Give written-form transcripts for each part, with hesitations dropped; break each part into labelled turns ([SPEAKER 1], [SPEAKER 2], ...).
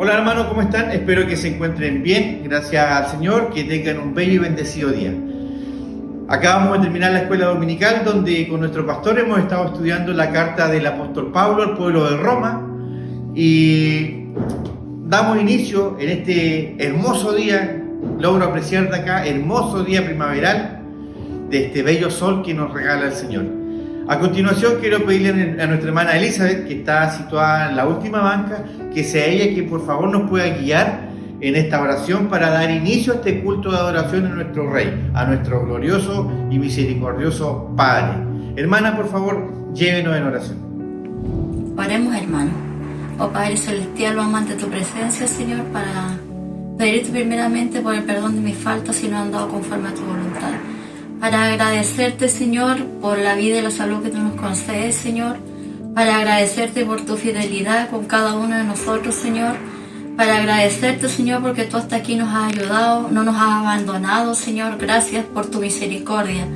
[SPEAKER 1] Hola hermanos, ¿cómo están? Espero que se encuentren bien, gracias al Señor, que tengan un bello y bendecido día. Acabamos de terminar la escuela dominical donde con nuestro pastor hemos estado estudiando la carta del apóstol Pablo al pueblo de Roma y damos inicio en este hermoso día, logro apreciar de acá, hermoso día primaveral de este bello sol que nos regala el Señor. A continuación quiero pedirle a nuestra hermana Elizabeth, que está situada en la última banca, que sea ella quien por favor nos pueda guiar en esta oración para dar inicio a este culto de adoración a nuestro Rey, a nuestro glorioso y misericordioso Padre. Hermana, por favor, llévenos en oración.
[SPEAKER 2] Oremos, hermano. Oh Padre Celestial, vamos ante tu presencia, Señor, para pedirte primeramente por el perdón de mis faltas si no han dado conforme a tu voluntad. Para agradecerte, Señor, por la vida y la salud que tú nos concedes, Señor. Para agradecerte por tu fidelidad con cada uno de nosotros, Señor. Para agradecerte, Señor, porque tú hasta aquí nos has ayudado, no nos has abandonado, Señor. Gracias por tu misericordia.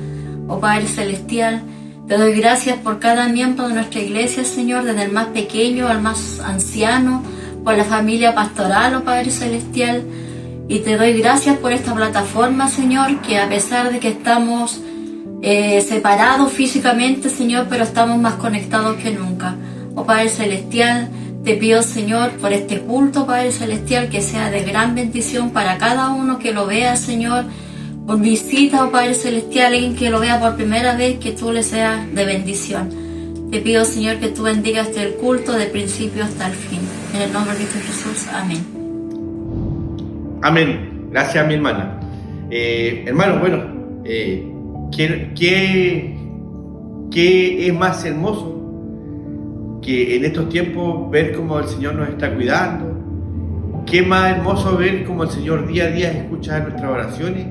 [SPEAKER 2] Oh Padre Celestial, te doy gracias por cada miembro de nuestra iglesia, Señor, desde el más pequeño al más anciano, por la familia pastoral, oh Padre Celestial. Y te doy gracias por esta plataforma, Señor, que a pesar de que estamos separados físicamente, Señor, pero estamos más conectados que nunca. Oh Padre Celestial, te pido, Señor, por este culto, Padre Celestial, que sea de gran bendición para cada uno que lo vea, Señor. Por visita, oh Padre Celestial, alguien que lo vea por primera vez, que tú le seas de bendición. Te pido, Señor, que tú bendigas el culto de principio hasta el fin. En el nombre de Cristo Jesús. Amén.
[SPEAKER 1] Amén. Gracias, mi hermana. Hermano, bueno, ¿qué es más hermoso que en estos tiempos ver cómo el Señor nos está cuidando? ¿Qué más hermoso ver cómo el Señor día a día escucha nuestras oraciones,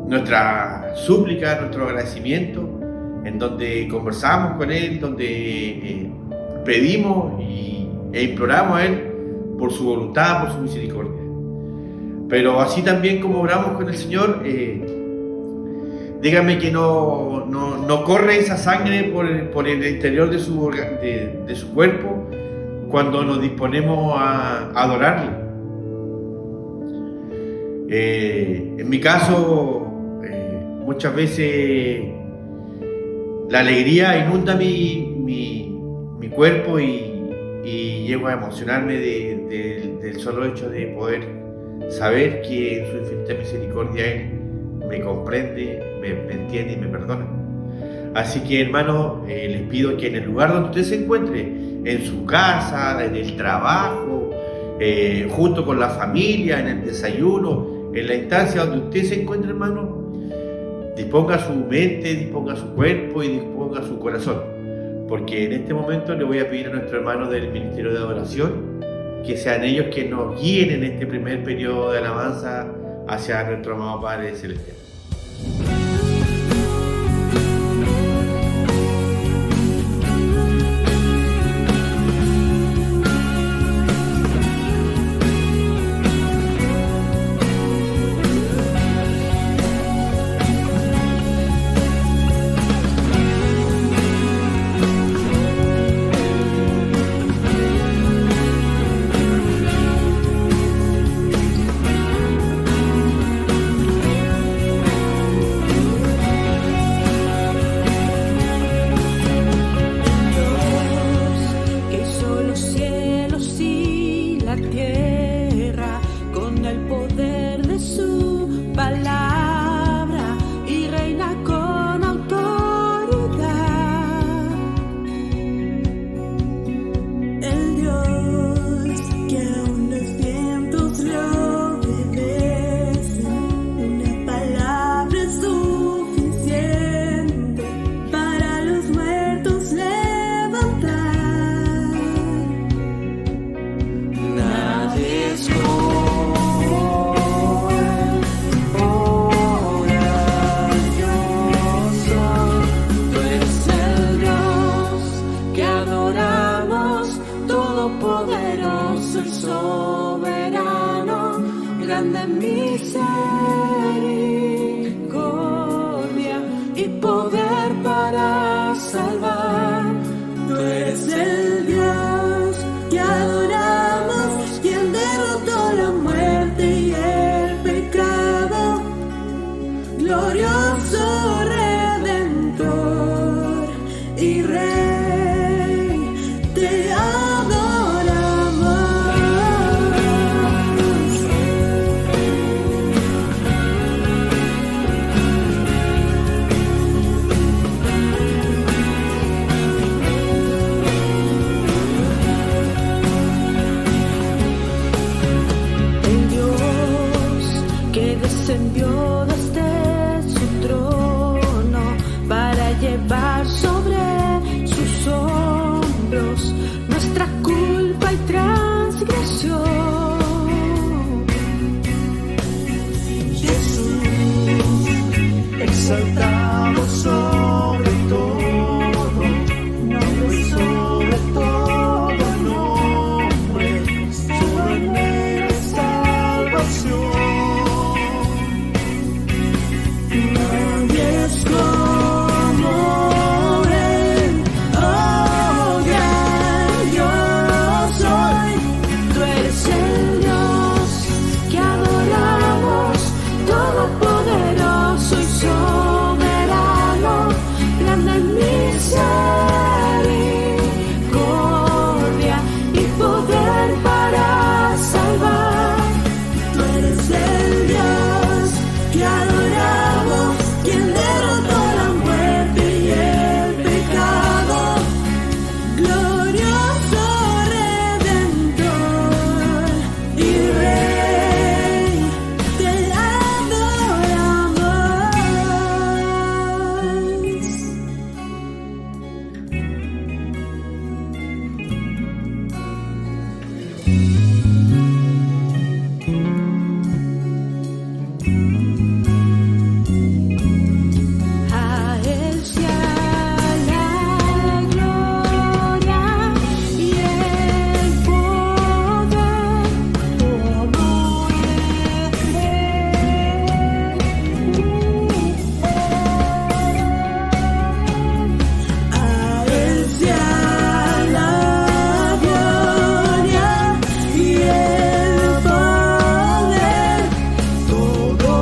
[SPEAKER 1] nuestras súplicas, nuestro agradecimiento, en donde conversamos con Él, donde pedimos e imploramos a Él por su voluntad, por su misericordia? Pero así también como oramos con el Señor, dígame que no corre esa sangre por el interior de su cuerpo cuando nos disponemos a adorarle. En mi caso, muchas veces la alegría inunda mi cuerpo y llego a emocionarme del solo hecho de poder saber que en su infinita misericordia Él me comprende, me entiende y me perdona. Así que, hermano, les pido que en el lugar donde usted se encuentre, en su casa, en el trabajo, junto con la familia, en el desayuno, en la instancia donde usted se encuentre, hermano, disponga su mente, disponga su cuerpo y disponga su corazón. Porque en este momento le voy a pedir a nuestro hermano del Ministerio de Adoración que sean ellos que nos guíen en este primer periodo de alabanza hacia nuestro amado Padre Celestial.
[SPEAKER 3] grande misericordia y poder para salvar. Tú eres el Dios que adoramos, quien de descendió desde su trono para llevar sobre sus hombros nuestra culpa y transgresión.
[SPEAKER 4] Jesús, exaltado sobre todo, nombre sobre todo nombre, solo en él hay salvación. Nadie es como él, oh gran yo soy.
[SPEAKER 3] Tú eres el Dios que adoramos, todopoderoso y soberano, grande en misericordia y poder para salvar.
[SPEAKER 4] Tú eres el Dios que adoramos, quien derrotó la muerte y el pecado.
[SPEAKER 3] Glorioso Redentor y Rey, te adoramos. A él sea la gloria y el poder, todo es
[SPEAKER 4] A él sea la gloria y el poder,
[SPEAKER 3] todo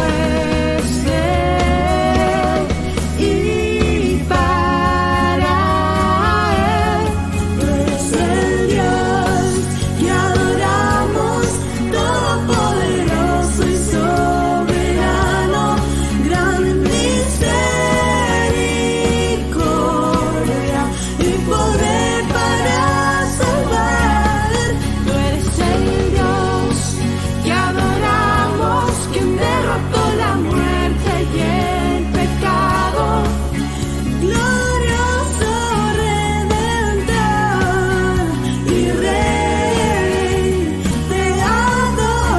[SPEAKER 3] es de él y para él.
[SPEAKER 4] tú eres el Dios que adoramos, todopoderoso y soberano, gran misericordia y poder para salvar.
[SPEAKER 3] Tú eres el Dios que adoramos, quien derrotó la muerte y el pecado.
[SPEAKER 4] Glorioso Redentor y Rey, te adoramos,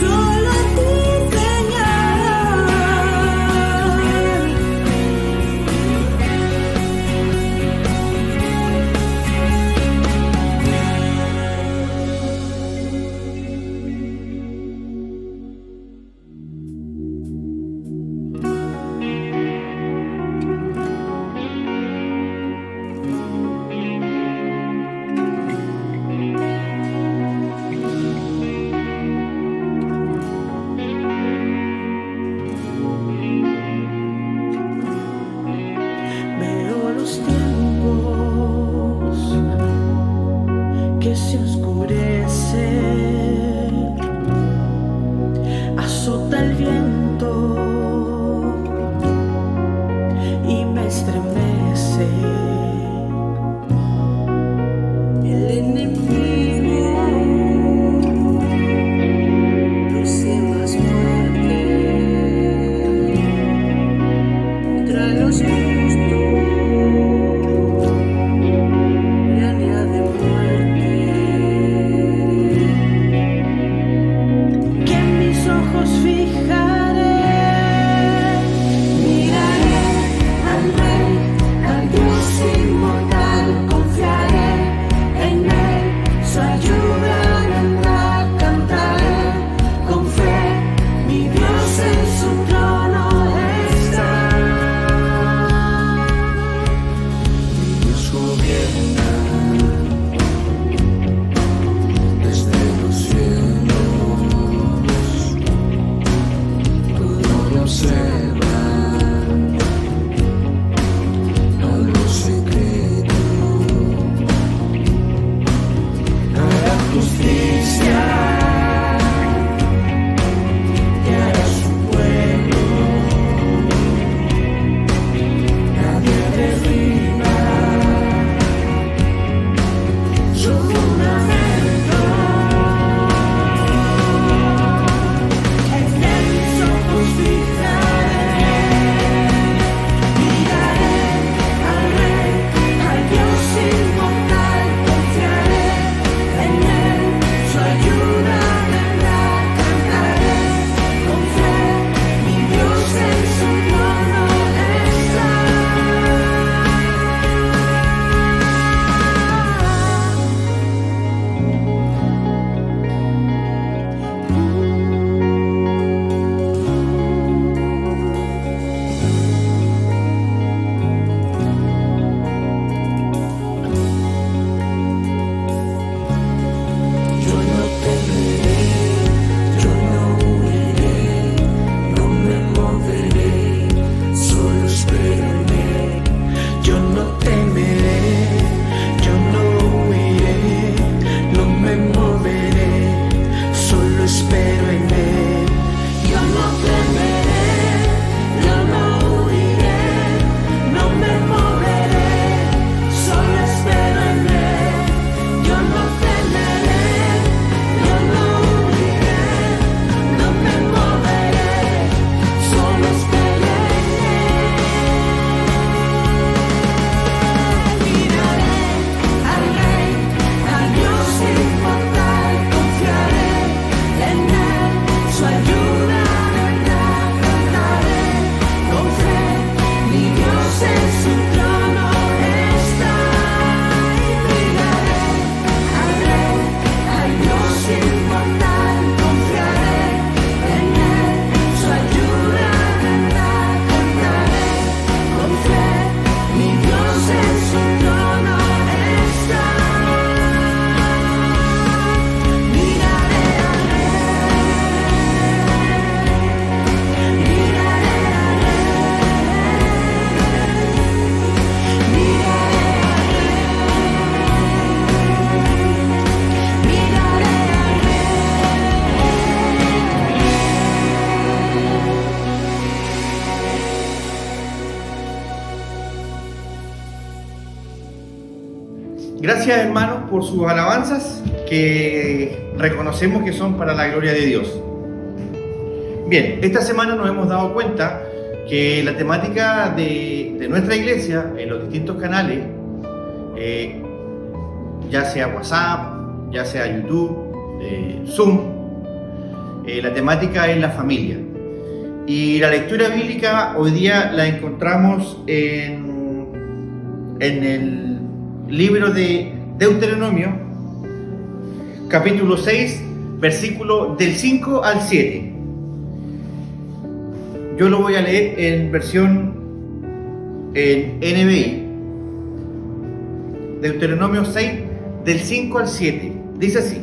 [SPEAKER 4] solo a ti, Señor. Veo los tiempos que se oscurecen, azota el viento y me estremece. El enemigo luce más fuerte contra los justos, línea de muerte. Que mis ojos fijaré, miraré al Rey, al Dios
[SPEAKER 1] Gracias, hermanos, por sus alabanzas que reconocemos que son para la gloria de Dios. Bien, esta semana nos hemos dado cuenta que la temática de nuestra iglesia en los distintos canales, ya sea WhatsApp, ya sea YouTube, Zoom, la temática es la familia. Y la lectura bíblica hoy día la encontramos en el libro de Deuteronomio, capítulo 6, versículo del 5 al 7. Yo lo voy a leer en versión en NBI. Deuteronomio 6, del 5 al 7. Dice así: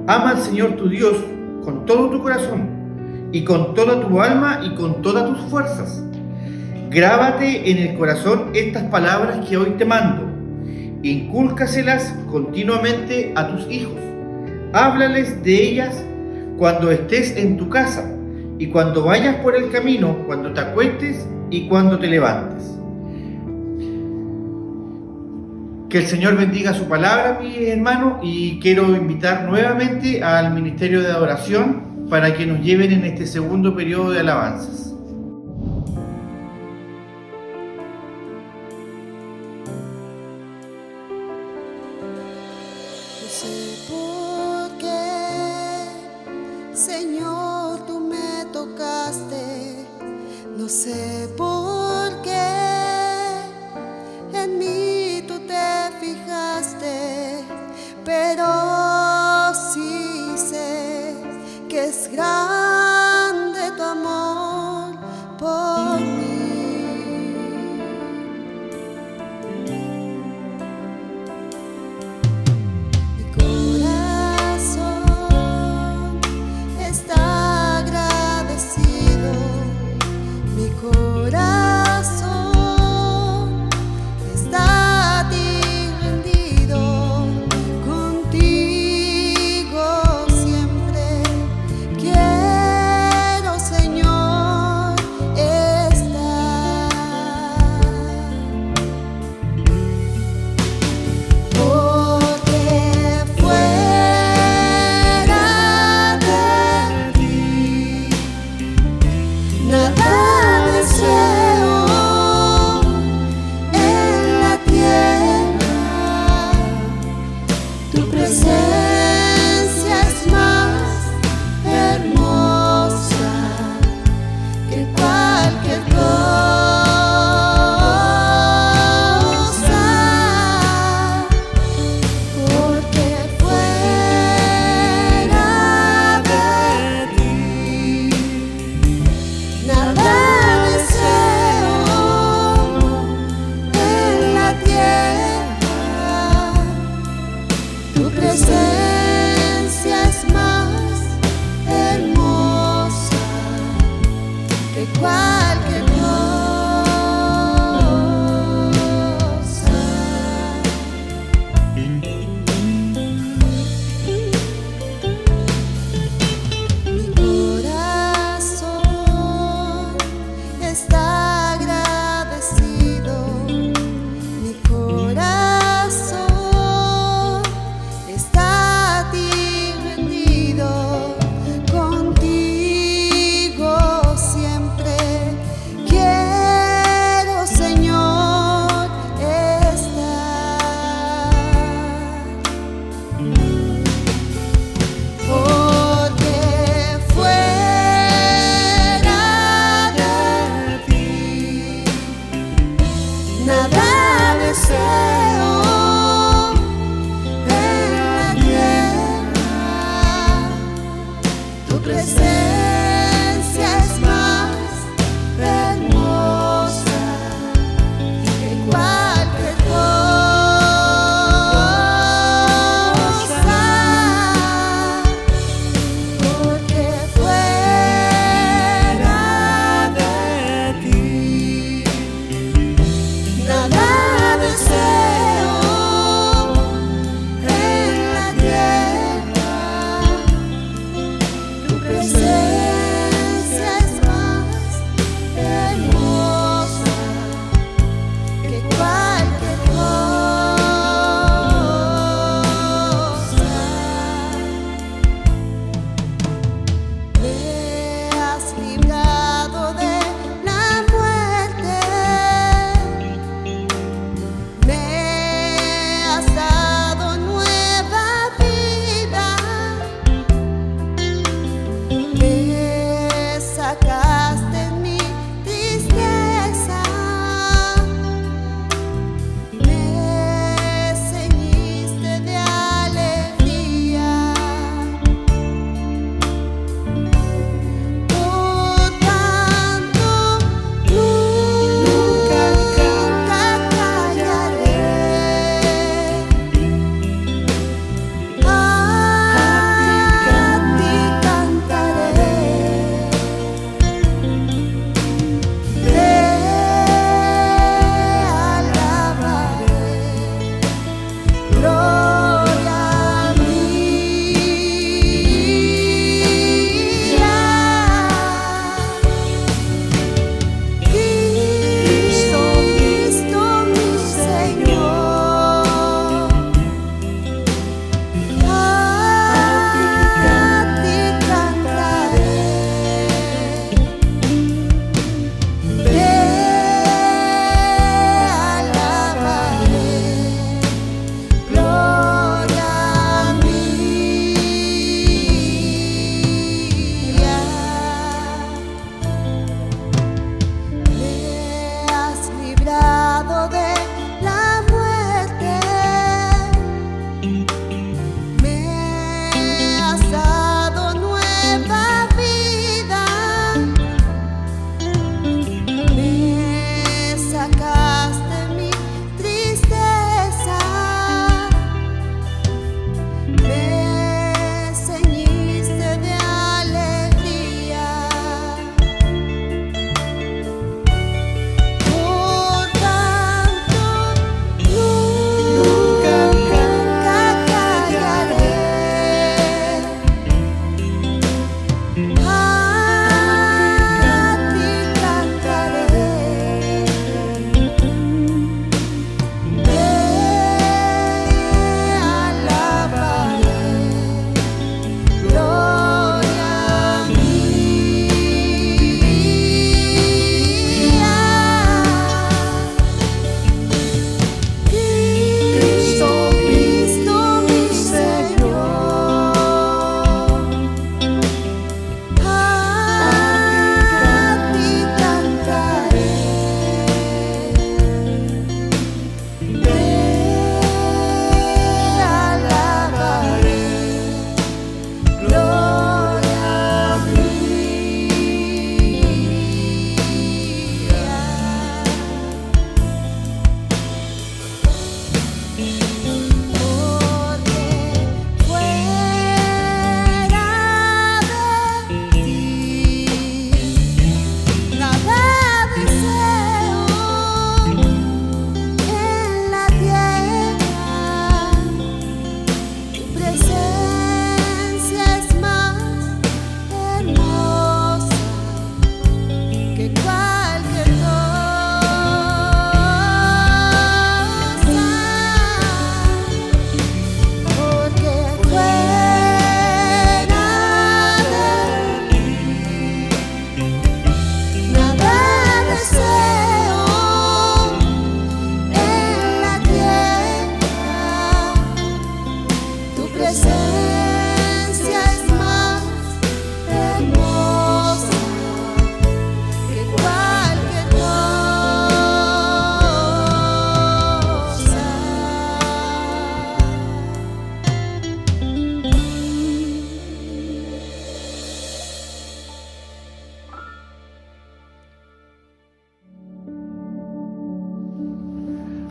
[SPEAKER 1] ama al Señor tu Dios con todo tu corazón, y con toda tu alma, y con todas tus fuerzas. Grábate en el corazón estas palabras que hoy te mando. Incúlcaselas continuamente a tus hijos. Háblales de ellas cuando estés en tu casa, y cuando vayas por el camino, cuando te acuestes y cuando te levantes. Que el Señor bendiga su palabra, mis hermanos, y quiero invitar nuevamente al Ministerio de Adoración para que nos lleven en este segundo periodo de alabanzas.
[SPEAKER 3] No sé por qué, Señor, tú me tocaste. No sé por qué en mí tú te fijaste, pero sí sé que es grande tu amor por mí. Mi corazón está agradecido, mi corazón está a ti rendido, contigo siempre quiero, Señor, estar. Porque fuera de ti nada deseo en la tierra. Tu presencia es más hermosa que cualquier cosa. Porque fuera de ti nada deseo en la tierra. Tu presencia es más hermosa que cualquier cosa. Mi corazón está agradecido, mi corazón está a ti rendido, contigo siempre quiero, Señor, estar. Porque fuera de ti nada deseo en la tierra. Tu presencia es más hermosa que cualquier cosa. Porque fuera de ti nada deseo en la tierra. Tu presencia es más hermosa que cualquier cosa.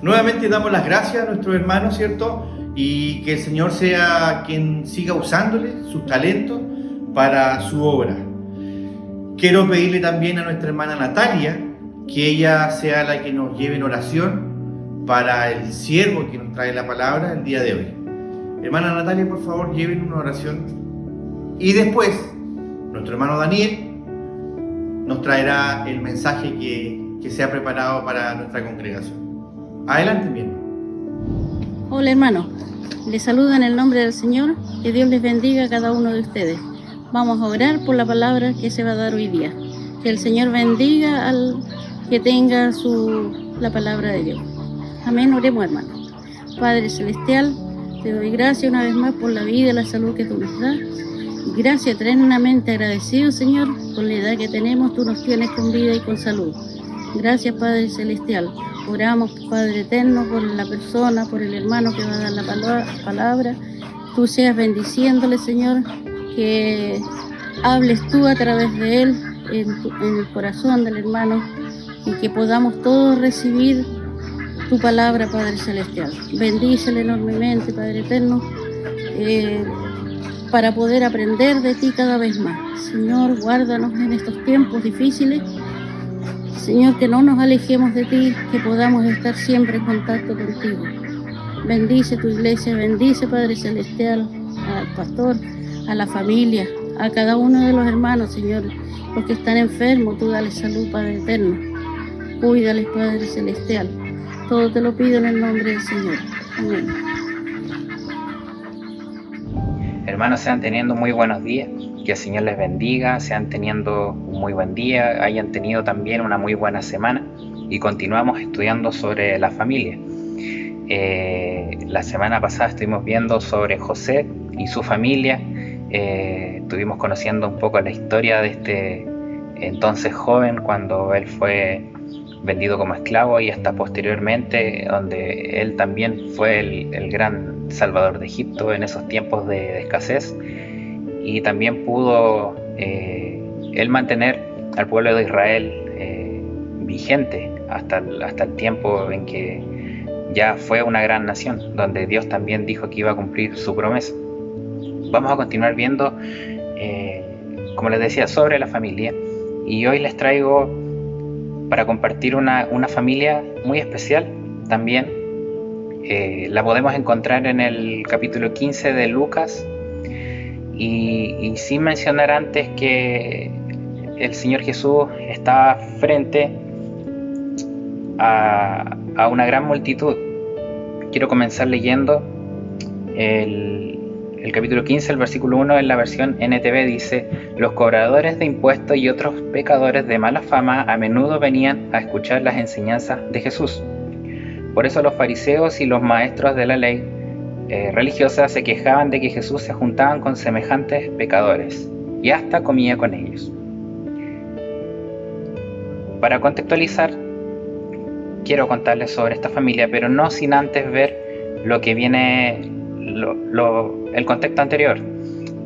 [SPEAKER 1] Nuevamente damos las gracias a nuestros hermanos, ¿cierto? Y que el Señor sea quien siga usándole sus talentos para su obra. Quiero pedirle también a nuestra hermana Natalia que ella sea la que nos lleve en oración para el siervo que nos trae la palabra el día de hoy. Hermana Natalia, por favor, lleven una oración. Y después, nuestro hermano Daniel nos traerá el mensaje que se ha preparado para nuestra congregación. Adelante, bien.
[SPEAKER 5] Hola hermanos, les saludo en el nombre del Señor, que Dios les bendiga a cada uno de ustedes. Vamos a orar por la palabra que se va a dar hoy día. Que el Señor bendiga al que tenga la palabra de Dios. Amén, oremos hermanos. Padre Celestial, te doy gracias una vez más por la vida y la salud que tú nos das. Y gracias eternamente agradecido, Señor, por la edad que tenemos, tú nos tienes con vida y con salud. Gracias, Padre Celestial. Oramos, Padre Eterno, por la persona, por el hermano que va a dar la palabra. Tú seas bendiciéndole, Señor, que hables tú a través de él en el corazón del hermano y que podamos todos recibir tu palabra, Padre Celestial. Bendícele enormemente, Padre Eterno, para poder aprender de ti cada vez más. Señor, guárdanos en estos tiempos difíciles. Señor, que no nos alejemos de ti, que podamos estar siempre en contacto contigo. Bendice tu iglesia, bendice, Padre Celestial, al pastor, a la familia, a cada uno de los hermanos, Señor, los que están enfermos, tú dale salud, Padre Eterno. Cuídales, Padre Celestial. Todo te lo pido en el nombre del Señor. Amén.
[SPEAKER 6] Hermanos, sean teniendo muy buenos días. Que el Señor les bendiga, sean teniendo un muy buen día, hayan tenido también una muy buena semana y continuamos estudiando sobre la familia. La semana pasada estuvimos viendo sobre José y su familia, estuvimos conociendo un poco la historia de este entonces joven cuando él fue vendido como esclavo y hasta posteriormente donde él también fue el gran salvador de Egipto en esos tiempos de escasez. Y también pudo él mantener al pueblo de Israel vigente hasta el tiempo en que ya fue una gran nación, donde Dios también dijo que iba a cumplir su promesa. Vamos a continuar viendo, como les decía, sobre la familia. Y hoy les traigo para compartir una familia muy especial también. La podemos encontrar en el capítulo 15 de Lucas. Y sin mencionar antes que el Señor Jesús estaba frente a una gran multitud. Quiero comenzar leyendo el capítulo 15, el versículo 1 en la versión NTV dice: los cobradores de impuestos y otros pecadores de mala fama a menudo venían a escuchar las enseñanzas de Jesús. Por eso los fariseos y los maestros de la ley religiosas se quejaban de que Jesús se juntaban con semejantes pecadores y hasta comía con ellos. Para contextualizar, quiero contarles sobre esta familia, pero no sin antes ver lo que viene, el contexto anterior,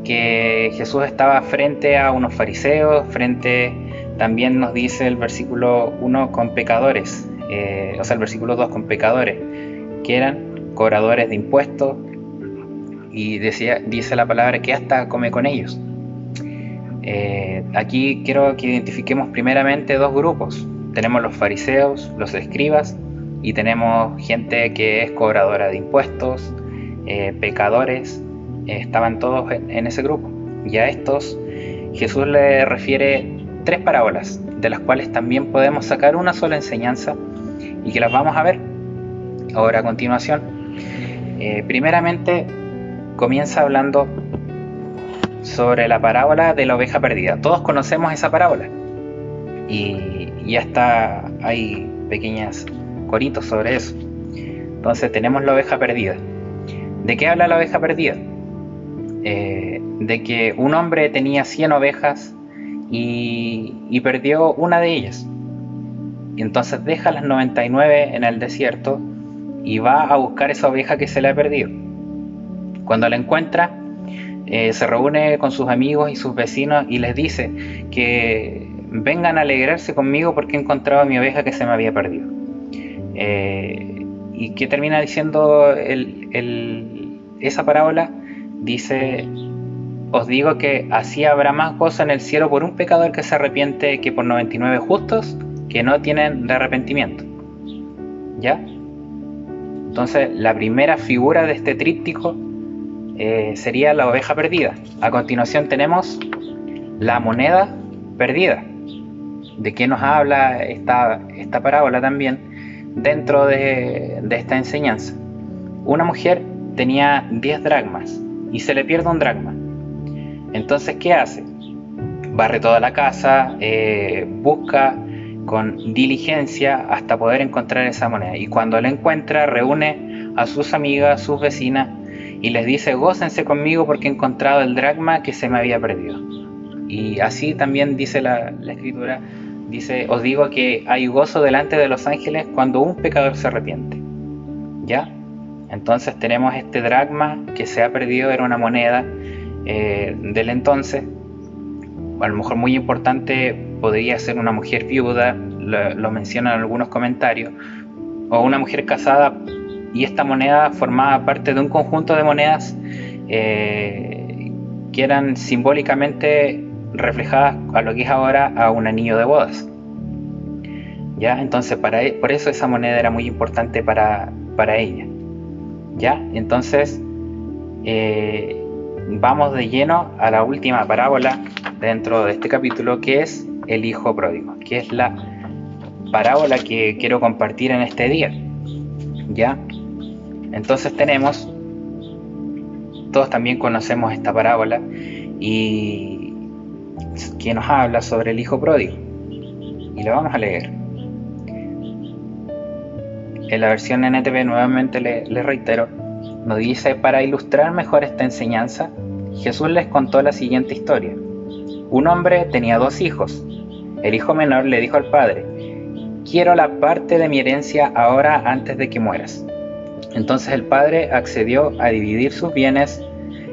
[SPEAKER 6] que Jesús estaba frente a unos fariseos, también nos dice el versículo 1 con pecadores, el versículo 2 con pecadores, que eran cobradores de impuestos, y dice la palabra que hasta come con ellos. Aquí quiero que identifiquemos primeramente dos grupos. Tenemos los fariseos, los escribas, y tenemos gente que es cobradora de impuestos, pecadores. Estaban todos en ese grupo. Y a estos Jesús le refiere 3 parábolas, de las cuales también podemos sacar una sola enseñanza y que las vamos a ver ahora a continuación. Primeramente comienza hablando sobre la parábola de la oveja perdida. Todos conocemos esa parábola y hasta hay pequeñas coritos sobre eso. Entonces tenemos la oveja perdida. ¿De qué habla la oveja perdida? De que un hombre tenía 100 ovejas y perdió una de ellas. Y entonces deja las 99 en el desierto y va a buscar esa oveja que se le ha perdido. Cuando la encuentra, se reúne con sus amigos y sus vecinos y les dice que vengan a alegrarse conmigo porque he encontrado a mi oveja que se me había perdido. Y que termina diciendo esa parábola, dice: os digo que así habrá más gozo en el cielo por un pecador que se arrepiente que por 99 justos que no tienen de arrepentimiento. ¿Ya? Entonces la primera figura de este tríptico sería la oveja perdida. A continuación tenemos la moneda perdida. ¿De qué nos habla esta parábola también dentro de esta enseñanza? Una mujer tenía 10 dracmas y se le pierde un dracma. Entonces, ¿qué hace? Barre toda la casa, busca con diligencia hasta poder encontrar esa moneda. Y cuando la encuentra, reúne a sus amigas, sus vecinas, y les dice: gócense conmigo porque he encontrado el dracma que se me había perdido. Y así también dice la Escritura, dice: os digo que hay gozo delante de los ángeles cuando un pecador se arrepiente. ¿Ya? Entonces tenemos este dracma que se ha perdido, era una moneda del entonces. A lo mejor muy importante, podría ser una mujer viuda, lo mencionan en algunos comentarios, o una mujer casada, y esta moneda formaba parte de un conjunto de monedas que eran simbólicamente reflejadas a lo que es ahora a un anillo de bodas. ¿Ya? Entonces por eso esa moneda era muy importante para ella. ¿Ya? Entonces vamos de lleno a la última parábola dentro de este capítulo, que es el hijo pródigo, que es la parábola que quiero compartir en este día. ¿Ya? Entonces todos también conocemos esta parábola y que nos habla sobre el hijo pródigo, y la vamos a leer. En la versión NTV, nuevamente les reitero, nos dice: para ilustrar mejor esta enseñanza, Jesús les contó la siguiente historia. Un hombre tenía 2 hijos. El hijo menor le dijo al padre: quiero la parte de mi herencia ahora antes de que mueras. Entonces el padre accedió a dividir sus bienes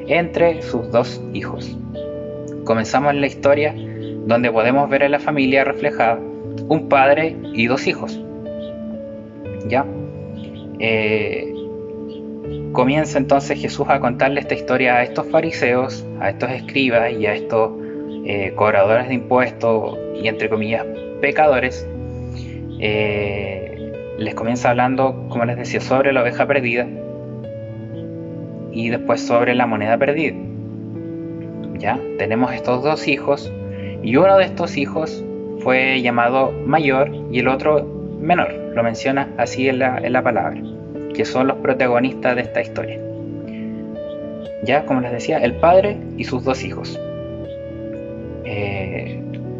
[SPEAKER 6] entre sus 2 hijos. Comenzamos la historia donde podemos ver en la familia reflejada un padre y 2 hijos. ¿Ya? Comienza entonces Jesús a contarle esta historia a estos fariseos, a estos escribas y a estos cobradores de impuestos y, entre comillas, pecadores. Les comienza hablando, como les decía, sobre la oveja perdida y después sobre la moneda perdida. ¿Ya? Tenemos estos 2 hijos, y uno de estos hijos fue llamado mayor y el otro menor. Lo menciona así en la palabra, que son los protagonistas de esta historia. Ya, como les decía, el padre y sus 2 hijos.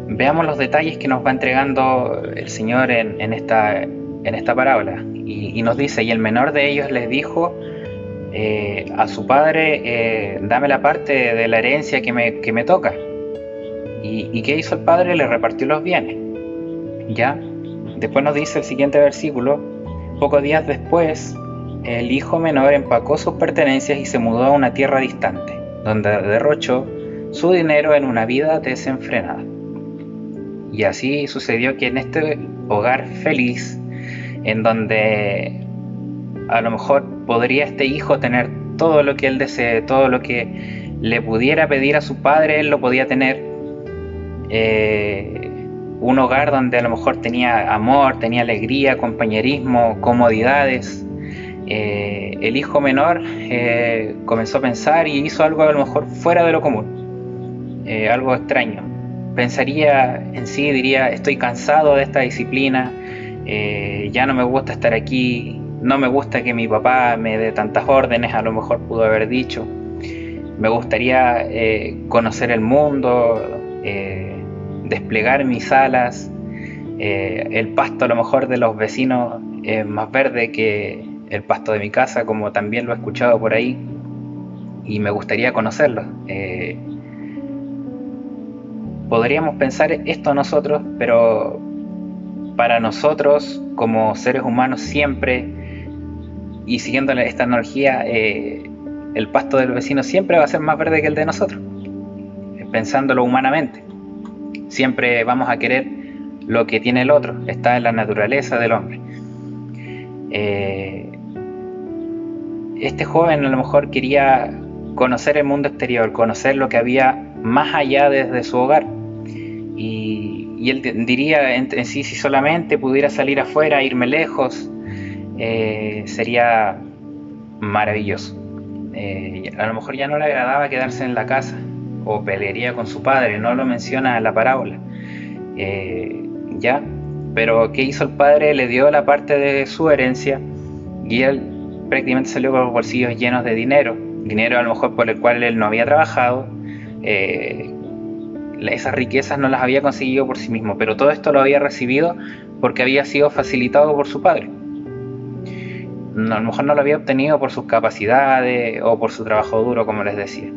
[SPEAKER 6] Veamos los detalles que nos va entregando el Señor en esta parábola. Y nos dice: y el menor de ellos les dijo a su padre: dame la parte de la herencia que me toca. ¿Y qué hizo el padre? Le repartió los bienes. ¿Ya? Después nos dice el siguiente versículo: pocos días después, el hijo menor empacó sus pertenencias y se mudó a una tierra distante, donde derrochó su dinero en una vida desenfrenada. Y así sucedió que en este hogar feliz, en donde a lo mejor ¿Podría este hijo tener todo lo que él desee, todo lo que le pudiera pedir a su padre? Él lo podía tener. Un hogar donde a lo mejor tenía amor, tenía alegría, compañerismo, comodidades. El hijo menor comenzó a pensar y hizo algo a lo mejor fuera de lo común, algo extraño. Pensaría en sí, diría: estoy cansado de esta disciplina, ya no me gusta estar aquí, no me gusta que mi papá me dé tantas órdenes, a lo mejor pudo haber dicho. Me gustaría conocer el mundo, desplegar mis alas. El pasto a lo mejor de los vecinos es más verde que el pasto de mi casa, como también lo he escuchado por ahí, y me gustaría conocerlo. Podríamos pensar esto nosotros, pero para nosotros como seres humanos siempre, y siguiendo esta analogía, el pasto del vecino siempre va a ser más verde que el de nosotros, pensándolo humanamente. Siempre vamos a querer lo que tiene el otro, está en la naturaleza del hombre. Este joven a lo mejor quería conocer el mundo exterior, conocer lo que había más allá desde su hogar, y él diría en sí: si solamente pudiera salir afuera, irme lejos, sería maravilloso. A lo mejor ya no le agradaba quedarse en la casa, o pelearía con su padre, no lo menciona en la parábola, pero ¿qué hizo el padre? Le dio la parte de su herencia, y él prácticamente salió con los bolsillos llenos de dinero a lo mejor por el cual él no había trabajado. Esas riquezas no las había conseguido por sí mismo, pero todo esto lo había recibido porque había sido facilitado por su padre. A lo mejor no lo había obtenido por sus capacidades o por su trabajo duro, como les decía.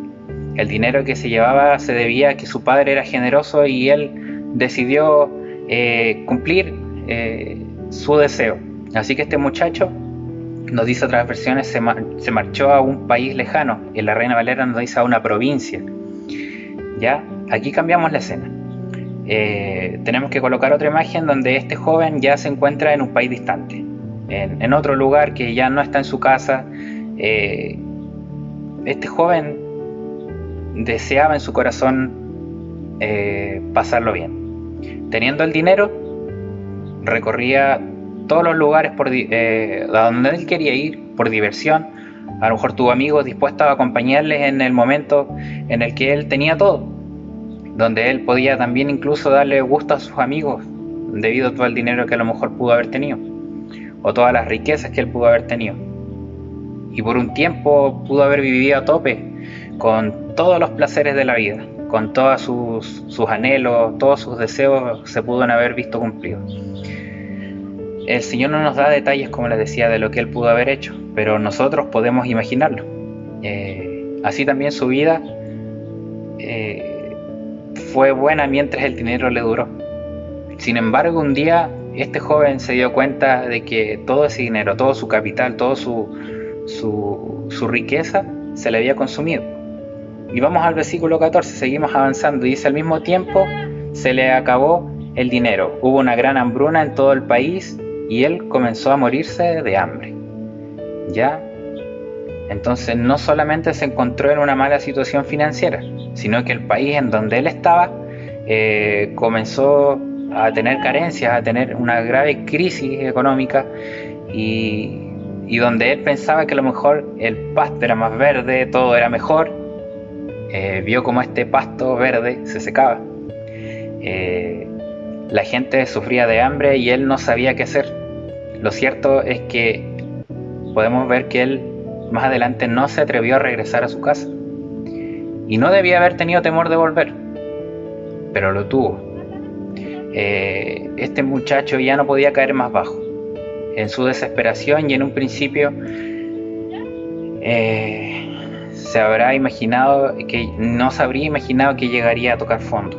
[SPEAKER 6] El dinero que se llevaba se debía a que su padre era generoso y él decidió cumplir su deseo. Así que este muchacho, nos dice otras versiones, se marchó a un país lejano, y en la Reina Valera nos dice a una provincia. ¿Ya? Aquí cambiamos la escena. Tenemos que colocar otra imagen donde este joven ya se encuentra en un país distante, en otro lugar que ya no está en su casa. Este joven deseaba en su corazón pasarlo bien. Teniendo el dinero, recorría todos los lugares a donde él quería ir por diversión. A lo mejor tuvo amigos dispuestos a acompañarles en el momento en el que él tenía todo, donde él podía también incluso darle gusto a sus amigos debido a todo el dinero que a lo mejor pudo haber tenido, o todas las riquezas que él pudo haber tenido. Y por un tiempo pudo haber vivido a tope con todos los placeres de la vida, con todos sus anhelos, todos sus deseos se pudieron haber visto cumplidos. El Señor no nos da detalles, como les decía, de lo que él pudo haber hecho, pero nosotros podemos imaginarlo. Así también su vida fue buena mientras el dinero le duró. Sin embargo, un día este joven se dio cuenta de que todo ese dinero, todo su capital, toda su riqueza se le había consumido. Y vamos al versículo 14, seguimos avanzando, y dice: al mismo tiempo se le acabó el dinero, hubo una gran hambruna en todo el país, y él comenzó a morirse de hambre. ¿Ya? Entonces no solamente se encontró en una mala situación financiera, sino que el país en donde él estaba comenzó a tener carencias, a tener una grave crisis económica, y donde él pensaba que a lo mejor el pasto era más verde, todo era mejor, vio como este pasto verde se secaba. La gente sufría de hambre y él no sabía qué hacer. Lo cierto es que podemos ver que él más adelante no se atrevió a regresar a su casa, y no debía haber tenido temor de volver, pero lo tuvo. Este muchacho ya no podía caer más bajo. En su desesperación y en un principio se habría imaginado que no se habría imaginado que llegaría a tocar fondo.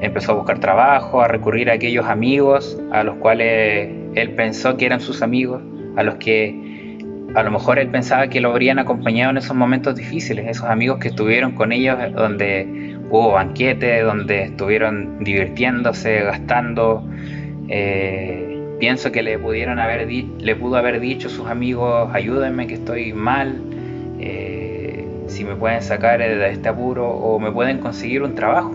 [SPEAKER 6] Empezó a buscar trabajo, a recurrir a aquellos amigos a los cuales él pensó que eran sus amigos, a los que a lo mejor él pensaba que lo habrían acompañado en esos momentos difíciles, esos amigos que estuvieron con ellos donde hubo banquetes, donde estuvieron divirtiéndose, gastando, pienso que le pudo haber dicho a sus amigos: ayúdenme que estoy mal, si me pueden sacar de este apuro o me pueden conseguir un trabajo.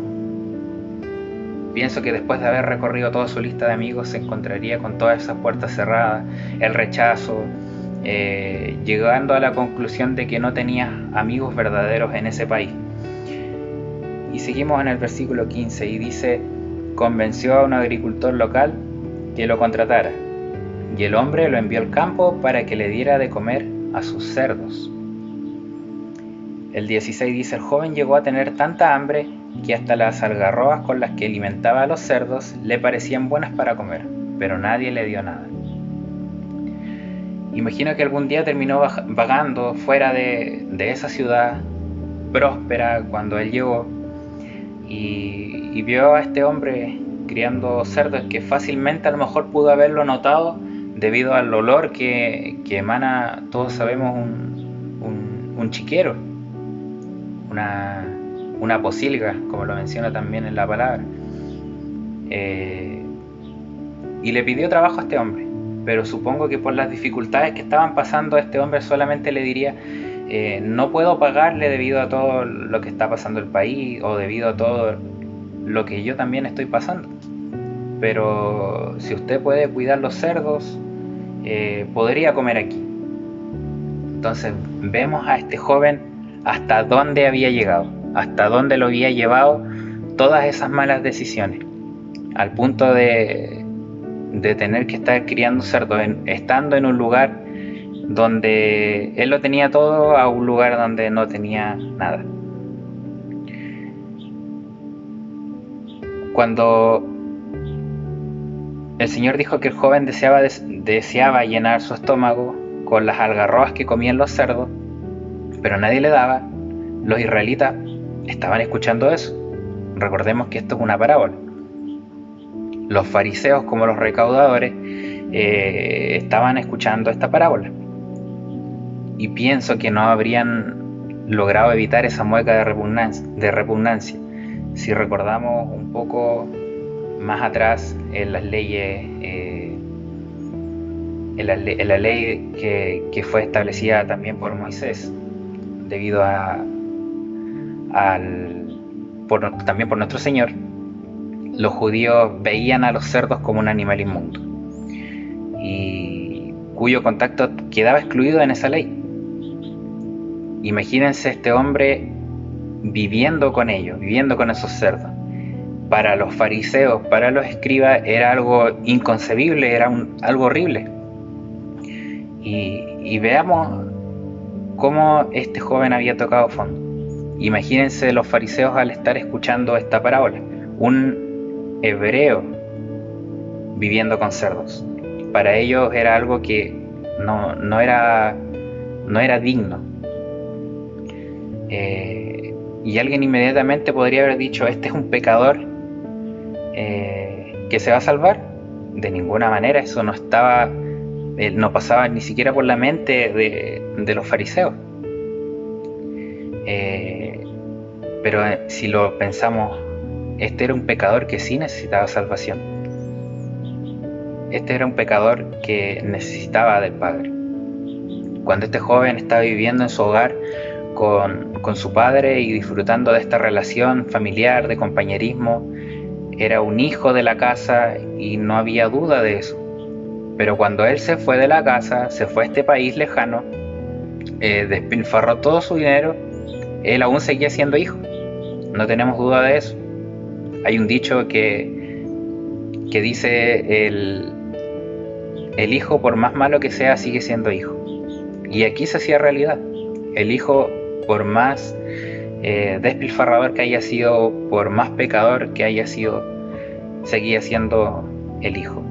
[SPEAKER 6] Pienso que después de haber recorrido toda su lista de amigos se encontraría con todas esas puertas cerradas, el rechazo, llegando a la conclusión de que no tenía amigos verdaderos en ese país. Y seguimos en el versículo 15 y dice: convenció a un agricultor local que lo contratara, y el hombre lo envió al campo para que le diera de comer a sus cerdos. El 16 dice: el joven llegó a tener tanta hambre que hasta las algarrobas con las que alimentaba a los cerdos le parecían buenas para comer, pero nadie le dio nada. Imagino que algún día terminó vagando fuera de esa ciudad próspera cuando él llegó y vio a este hombre criando cerdos, que fácilmente a lo mejor pudo haberlo notado debido al olor que emana, todos sabemos, un chiquero, una pocilga, como lo menciona también en la palabra, y le pidió trabajo a este hombre, pero supongo que por las dificultades que estaban pasando, este hombre solamente le diría: no puedo pagarle debido a todo lo que está pasando el país o debido a todo lo que yo también estoy pasando, pero si usted puede cuidar los cerdos, podría comer aquí. Entonces vemos a este joven hasta dónde había llegado, hasta dónde lo había llevado todas esas malas decisiones, al punto de tener que estar criando cerdos, estando en un lugar donde él lo tenía todo, a un lugar donde no tenía nada. Cuando el Señor dijo que el joven deseaba llenar su estómago con las algarrobas que comían los cerdos, pero nadie le daba, los israelitas estaban escuchando eso. Recordemos que esto es una parábola. Los fariseos, como los recaudadores, estaban escuchando esta parábola. Y pienso que no habrían logrado evitar esa mueca de repugnancia. Si recordamos un poco más atrás en las leyes, en la ley que fue establecida también por Moisés, debido también por nuestro Señor, los judíos veían a los cerdos como un animal inmundo, y cuyo contacto quedaba excluido en esa ley. Imagínense este hombre viviendo con ellos, viviendo con esos cerdos. Para los fariseos, para los escribas, era algo inconcebible, era algo horrible. Y veamos cómo este joven había tocado fondo. Imagínense los fariseos al estar escuchando esta parábola, un hebreo viviendo con cerdos. Para ellos era algo que no era digno. Y alguien inmediatamente podría haber dicho: este es un pecador que se va a salvar. De ninguna manera, eso no pasaba ni siquiera por la mente de los fariseos. Pero si lo pensamos, este era un pecador que sí necesitaba salvación. Este era un pecador que necesitaba del Padre. Cuando este joven estaba viviendo en su hogar con su padre y disfrutando de esta relación familiar, de compañerismo, era un hijo de la casa y no había duda de eso. Pero cuando él se fue de la casa, se fue a este país lejano, despilfarró todo su dinero, él aún seguía siendo hijo. No tenemos duda de eso. Hay un dicho que dice: el hijo, por más malo que sea, sigue siendo hijo. Y aquí se hacía realidad. El hijo, por más despilfarrador que haya sido, por más pecador que haya sido, seguía siendo el hijo.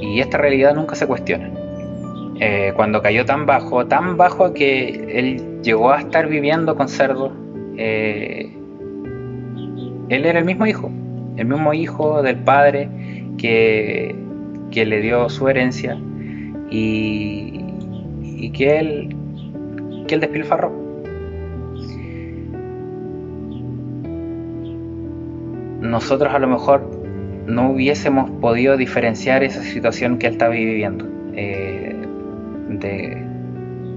[SPEAKER 6] Y esta realidad nunca se cuestiona. Cuando cayó tan bajo que él llegó a estar viviendo con cerdos, él era el mismo hijo del padre que le dio su herencia y que él despilfarró. Nosotros a lo mejor no hubiésemos podido diferenciar esa situación que él estaba viviendo.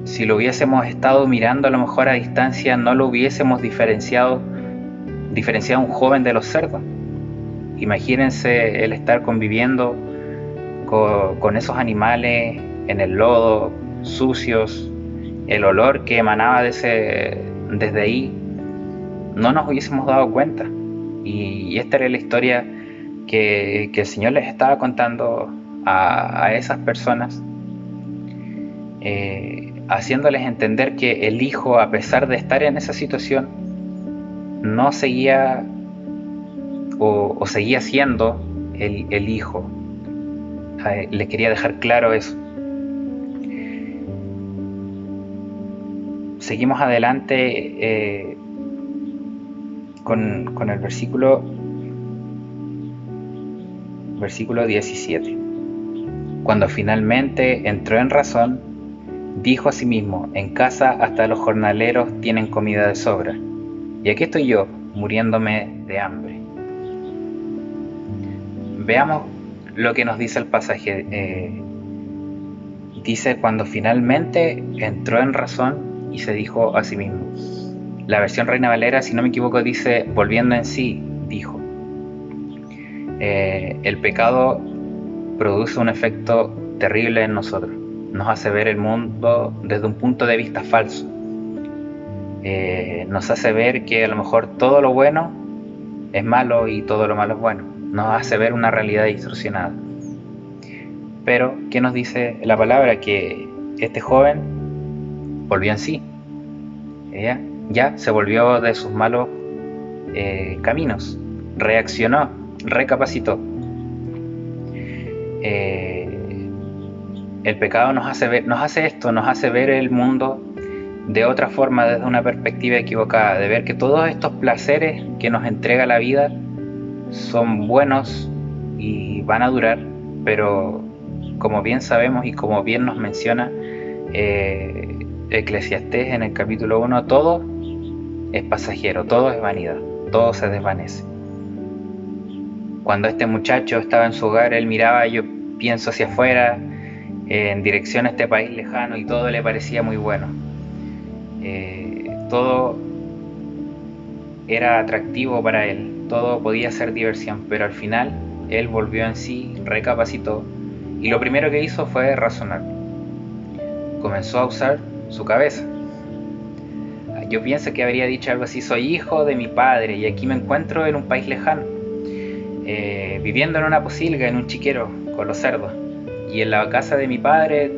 [SPEAKER 6] Si lo hubiésemos estado mirando a lo mejor a distancia, no lo hubiésemos diferenciado un joven de los cerdos. Imagínense el estar conviviendo con esos animales en el lodo, sucios, el olor que emanaba desde ahí, no nos hubiésemos dado cuenta. Y esta era la historia que el Señor les estaba contando a esas personas, haciéndoles entender que el hijo, a pesar de estar en esa situación, no seguía o seguía siendo el hijo. Le quería dejar claro eso. Seguimos adelante con el versículo 17. Cuando finalmente entró en razón, dijo a sí mismo: en casa hasta los jornaleros tienen comida de sobra, y aquí estoy yo, muriéndome de hambre. Veamos lo que nos dice el pasaje. Dice: cuando finalmente entró en razón y se dijo a sí mismo. La versión Reina Valera, si no me equivoco, dice: volviendo en sí, dijo. El pecado produce un efecto terrible en nosotros. Nos hace ver el mundo desde un punto de vista falso. Nos hace ver que a lo mejor todo lo bueno es malo y todo lo malo es bueno. Nos hace ver una realidad distorsionada. Pero, ¿qué nos dice la palabra? Que este joven volvió en sí. Ya se volvió de sus malos caminos. Reaccionó, recapacitó. El pecado nos hace ver el mundo de otra forma, desde una perspectiva equivocada, de ver que todos estos placeres que nos entrega la vida son buenos y van a durar, pero como bien sabemos y como bien nos menciona Eclesiastés en el capítulo 1, todo es pasajero, todo es vanidad, todo se desvanece. Cuando este muchacho estaba en su hogar, él miraba, yo pienso, hacia afuera, en dirección a este país lejano, y todo le parecía muy bueno. Todo era atractivo para él, todo podía ser diversión, pero al final él volvió en sí, recapacitó, y lo primero que hizo fue razonar. Comenzó a usar su cabeza. Yo pienso que habría dicho algo así: soy hijo de mi padre y aquí me encuentro en un país lejano, viviendo en una posilga, en un chiquero con los cerdos, y en la casa de mi padre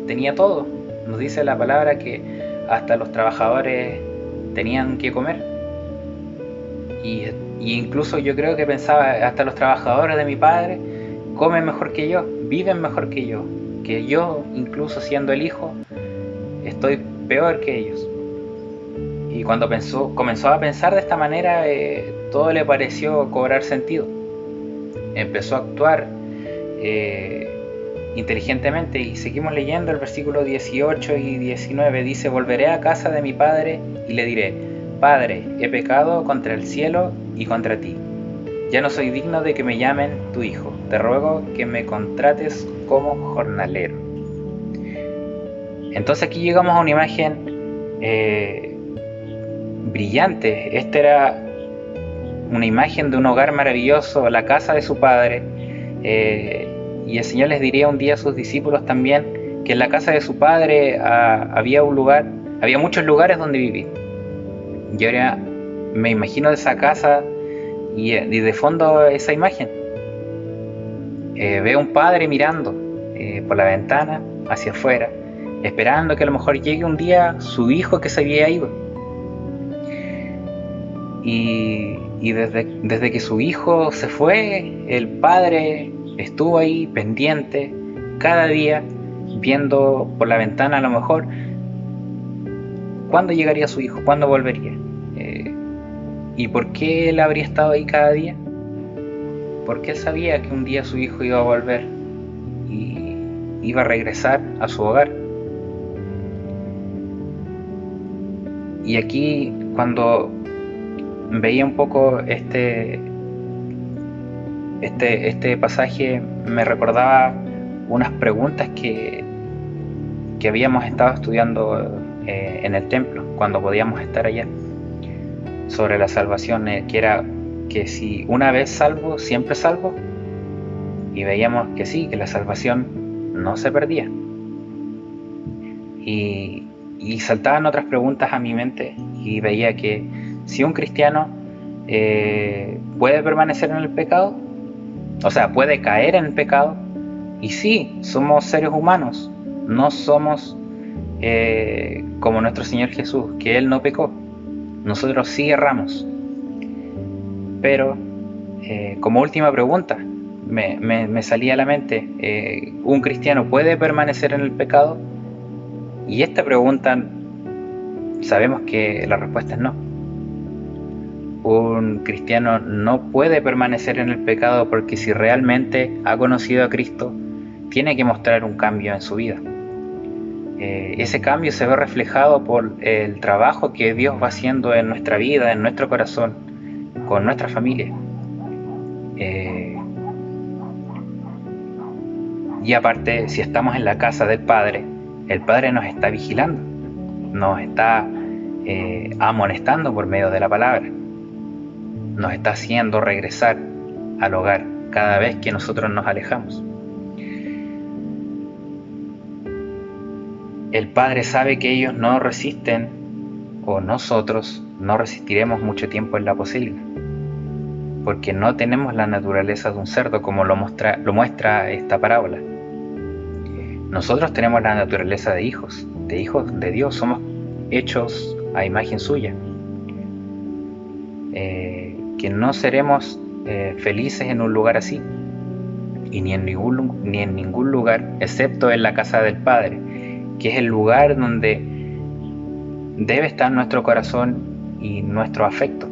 [SPEAKER 6] tenía todo. Nos dice la palabra que hasta los trabajadores tenían que comer, y incluso yo creo que pensaba: hasta los trabajadores de mi padre comen mejor que yo, viven mejor que yo incluso siendo el hijo estoy peor que ellos. Y cuando comenzó a pensar de esta manera, todo le pareció cobrar sentido. Empezó a actuar inteligentemente, y seguimos leyendo el versículo 18 y 19. Dice: volveré a casa de mi padre y le diré: Padre, he pecado contra el cielo y contra ti. Ya no soy digno de que me llamen tu hijo. Te ruego que me contrates como jornalero. Entonces aquí llegamos a una imagen brillante. Esta era una imagen de un hogar maravilloso, la casa de su padre. Y el Señor les diría un día a sus discípulos también que en la casa de su padre había muchos lugares donde vivir. Yo ahora me imagino de esa casa y de fondo esa imagen. Veo un padre mirando por la ventana hacia afuera, esperando que a lo mejor llegue un día su hijo que se había ido. Y desde que su hijo se fue, el padre estuvo ahí pendiente cada día, viendo por la ventana a lo mejor cuándo llegaría su hijo, cuándo volvería. ¿Y por qué él habría estado ahí cada día? Porque él sabía que un día su hijo iba a volver y iba a regresar a su hogar. Y aquí, cuando veía un poco este Este pasaje me recordaba unas preguntas que habíamos estado estudiando en el templo, cuando podíamos estar allá, sobre la salvación, que era que si una vez salvo, siempre salvo, y veíamos que sí, que la salvación no se perdía. Y saltaban otras preguntas a mi mente, y veía que si un cristiano puede permanecer en el pecado, o sea, puede caer en el pecado, y sí, somos seres humanos, no somos como nuestro Señor Jesús, que Él no pecó, nosotros sí erramos. Pero como última pregunta me salía a la mente, ¿un cristiano puede permanecer en el pecado? Y esta pregunta sabemos que la respuesta es no. Un cristiano no puede permanecer en el pecado, porque si realmente ha conocido a Cristo, tiene que mostrar un cambio en su vida. Ese cambio se ve reflejado por el trabajo que Dios va haciendo en nuestra vida, en nuestro corazón, con nuestra familia. Y aparte, si estamos en la casa del Padre, el Padre nos está vigilando, nos está amonestando por medio de la palabra, nos está haciendo regresar al hogar cada vez que nosotros nos alejamos. El Padre sabe que ellos no resisten, o nosotros no resistiremos mucho tiempo en la posilga, porque no tenemos la naturaleza de un cerdo, como lo muestra esta parábola. Nosotros tenemos la naturaleza de hijos de Dios, somos hechos a imagen suya. Que no seremos felices en un lugar así, y ni en ningún lugar, excepto en la casa del Padre, que es el lugar donde debe estar nuestro corazón y nuestro afecto.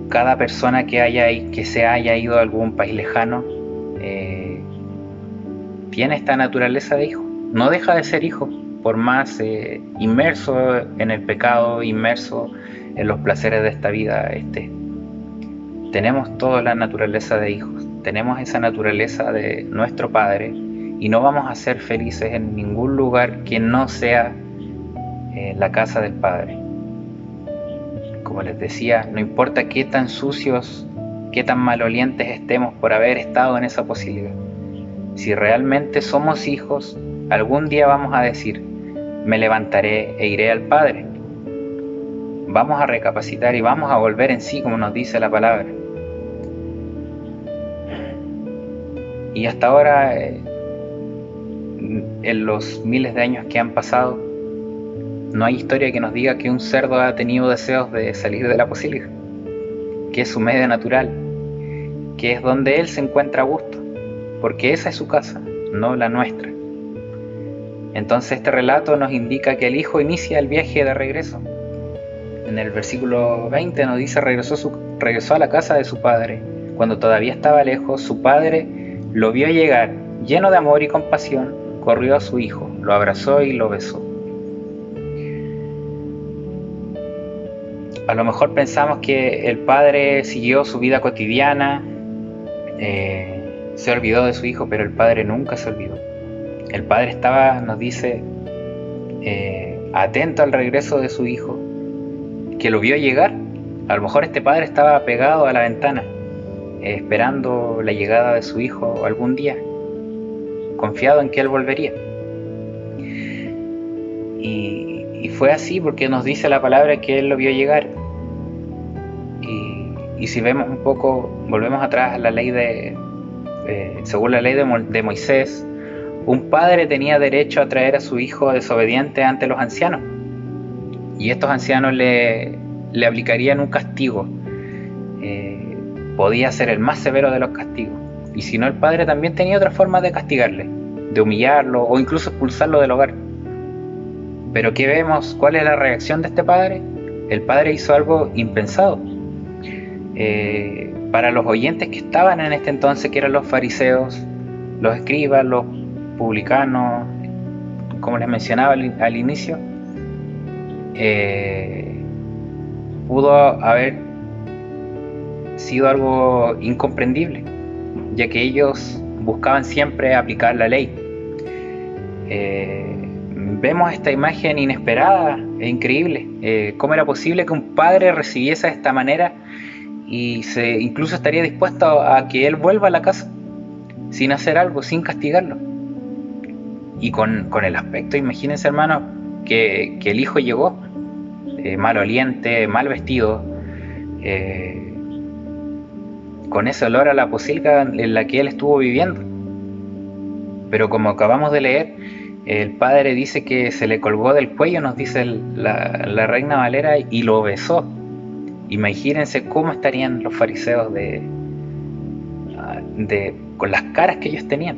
[SPEAKER 6] Cada persona que se haya ido a algún país lejano tiene esta naturaleza de hijo. No deja de ser hijo, por más inmerso en el pecado, inmerso en los placeres de esta vida esté. Tenemos toda la naturaleza de hijos, tenemos esa naturaleza de nuestro Padre, y no vamos a ser felices en ningún lugar que no sea la casa del Padre. Como les decía, no importa qué tan sucios, qué tan malolientes estemos por haber estado en esa posilga, si realmente somos hijos, algún día vamos a decir: me levantaré e iré al Padre. Vamos a recapacitar y vamos a volver en sí, como nos dice la palabra. Y hasta ahora, en los miles de años que han pasado, no hay historia que nos diga que un cerdo ha tenido deseos de salir de la posilga, que es su medio natural, que es donde él se encuentra a gusto, porque esa es su casa, no la nuestra. Entonces este relato nos indica que el hijo inicia el viaje de regreso. En el versículo 20 nos dice: regresó a la casa de su padre. Cuando todavía estaba lejos, su padre lo vio llegar, lleno de amor y compasión, corrió a su hijo, lo abrazó y lo besó. A lo mejor pensamos que el padre siguió su vida cotidiana, se olvidó de su hijo, pero el padre nunca se olvidó. El padre estaba, nos dice, atento al regreso de su hijo, que lo vio llegar. A lo mejor este padre estaba pegado a la ventana, esperando la llegada de su hijo algún día, confiado en que él volvería. Y fue así porque nos dice la palabra que él lo vio llegar. Y si vemos un poco, volvemos atrás a la ley según la ley de Moisés, un padre tenía derecho a traer a su hijo desobediente ante los ancianos, y estos ancianos le aplicarían un castigo. Podía ser el más severo de los castigos, y si no, el padre también tenía otras formas de castigarle, de humillarlo o incluso expulsarlo del hogar. Pero ¿qué vemos? ¿Cuál es la reacción de este padre? El padre hizo algo impensado. Para los oyentes que estaban en este entonces, que eran los fariseos, los escribas, los publicanos, como les mencionaba al inicio, pudo haber sido algo incomprendible, ya que ellos buscaban siempre aplicar la ley. Vemos esta imagen inesperada e increíble. ¿Cómo era posible que un padre recibiese de esta manera y incluso estaría dispuesto a que él vuelva a la casa sin hacer algo, sin castigarlo? Y con el aspecto, imagínense, hermanos, que el hijo llegó maloliente, mal vestido, con ese olor a la pocilga en la que él estuvo viviendo. Pero como acabamos de leer, el padre dice que se le colgó del cuello, nos dice la Reina Valera, y lo besó. Imagínense cómo estarían los fariseos con las caras que ellos tenían.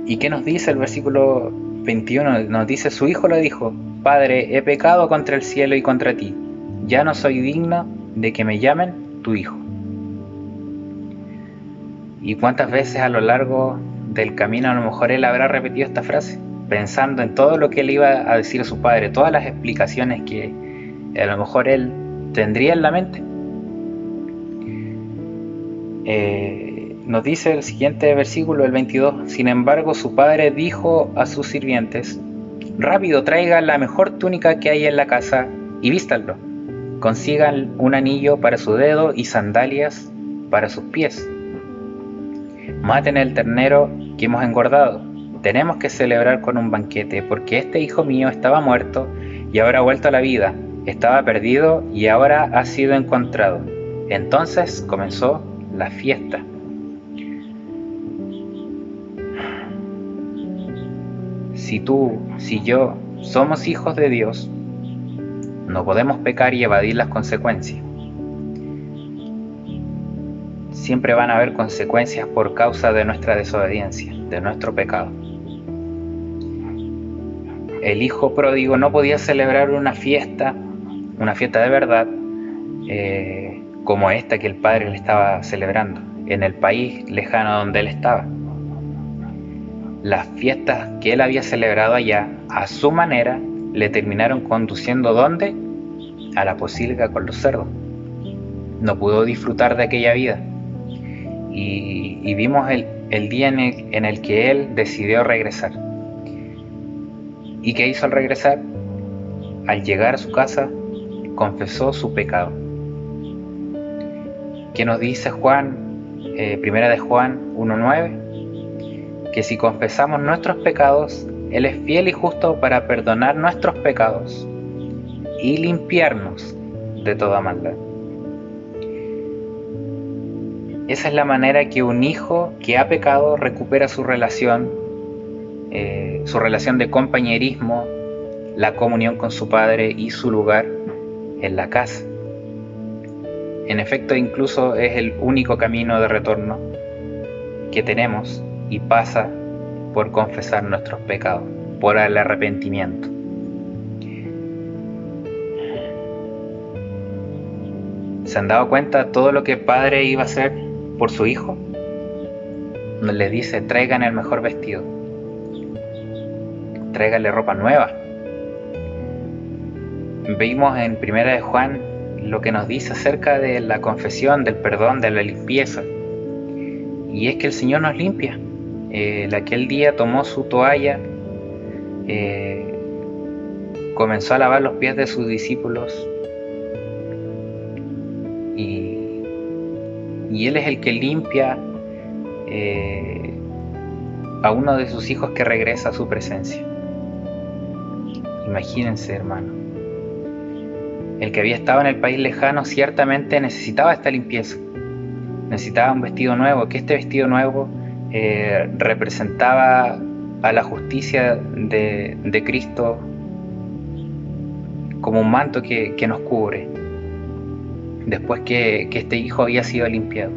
[SPEAKER 6] ¿Y qué nos dice el versículo 21? Nos dice: su hijo le dijo: Padre, he pecado contra el cielo y contra ti, ya no soy digno de que me llamen tu hijo. ¿Y cuántas veces a lo largo del camino a lo mejor él habrá repetido esta frase, pensando en todo lo que él iba a decir a su padre, todas las explicaciones que a lo mejor él tendría en la mente? Nos dice el siguiente versículo, el 22: sin embargo, su padre dijo a sus sirvientes: rápido, traigan la mejor túnica que hay en la casa y vístanlo. Consigan un anillo para su dedo y sandalias para sus pies. Maten el ternero que hemos engordado. Tenemos que celebrar con un banquete, porque este hijo mío estaba muerto y ahora ha vuelto a la vida. Estaba perdido y ahora ha sido encontrado. Entonces comenzó la fiesta. Si tú, si yo somos hijos de Dios, no podemos pecar y evadir las consecuencias. Siempre van a haber consecuencias por causa de nuestra desobediencia, de nuestro pecado. El hijo pródigo no podía celebrar una fiesta de verdad, como esta que el padre le estaba celebrando en el país lejano donde él estaba. Las fiestas que él había celebrado allá, a su manera, le terminaron conduciendo ¿dónde? A la pocilga con los cerdos. No pudo disfrutar de aquella vida. Y vimos el día en el que él decidió regresar. ¿Y qué hizo al regresar? Al llegar a su casa, confesó su pecado. ¿Qué nos dice Juan? Primera de Juan 1:9, que si confesamos nuestros pecados, Él es fiel y justo para perdonar nuestros pecados y limpiarnos de toda maldad. Esa es la manera que un hijo que ha pecado recupera su relación de compañerismo, la comunión con su padre y su lugar en la casa. En efecto, incluso es el único camino de retorno que tenemos y pasa por confesar nuestros pecados, por el arrepentimiento. ¿Se han dado cuenta todo lo que el padre iba a hacer por su hijo? Le dice: traigan el mejor vestido, tráiganle ropa nueva. Vimos en Primera de Juan lo que nos dice acerca de la confesión, del perdón, de la limpieza. Y es que el Señor nos limpia. Aquel día tomó su toalla, comenzó a lavar los pies de sus discípulos, y Él es el que limpia a uno de sus hijos que regresa a su presencia. Imagínense, hermano. El que había estado en el país lejano ciertamente necesitaba esta limpieza. Necesitaba un vestido nuevo, que este vestido nuevo representaba a la justicia de Cristo como un manto que nos cubre después que este hijo había sido limpiado.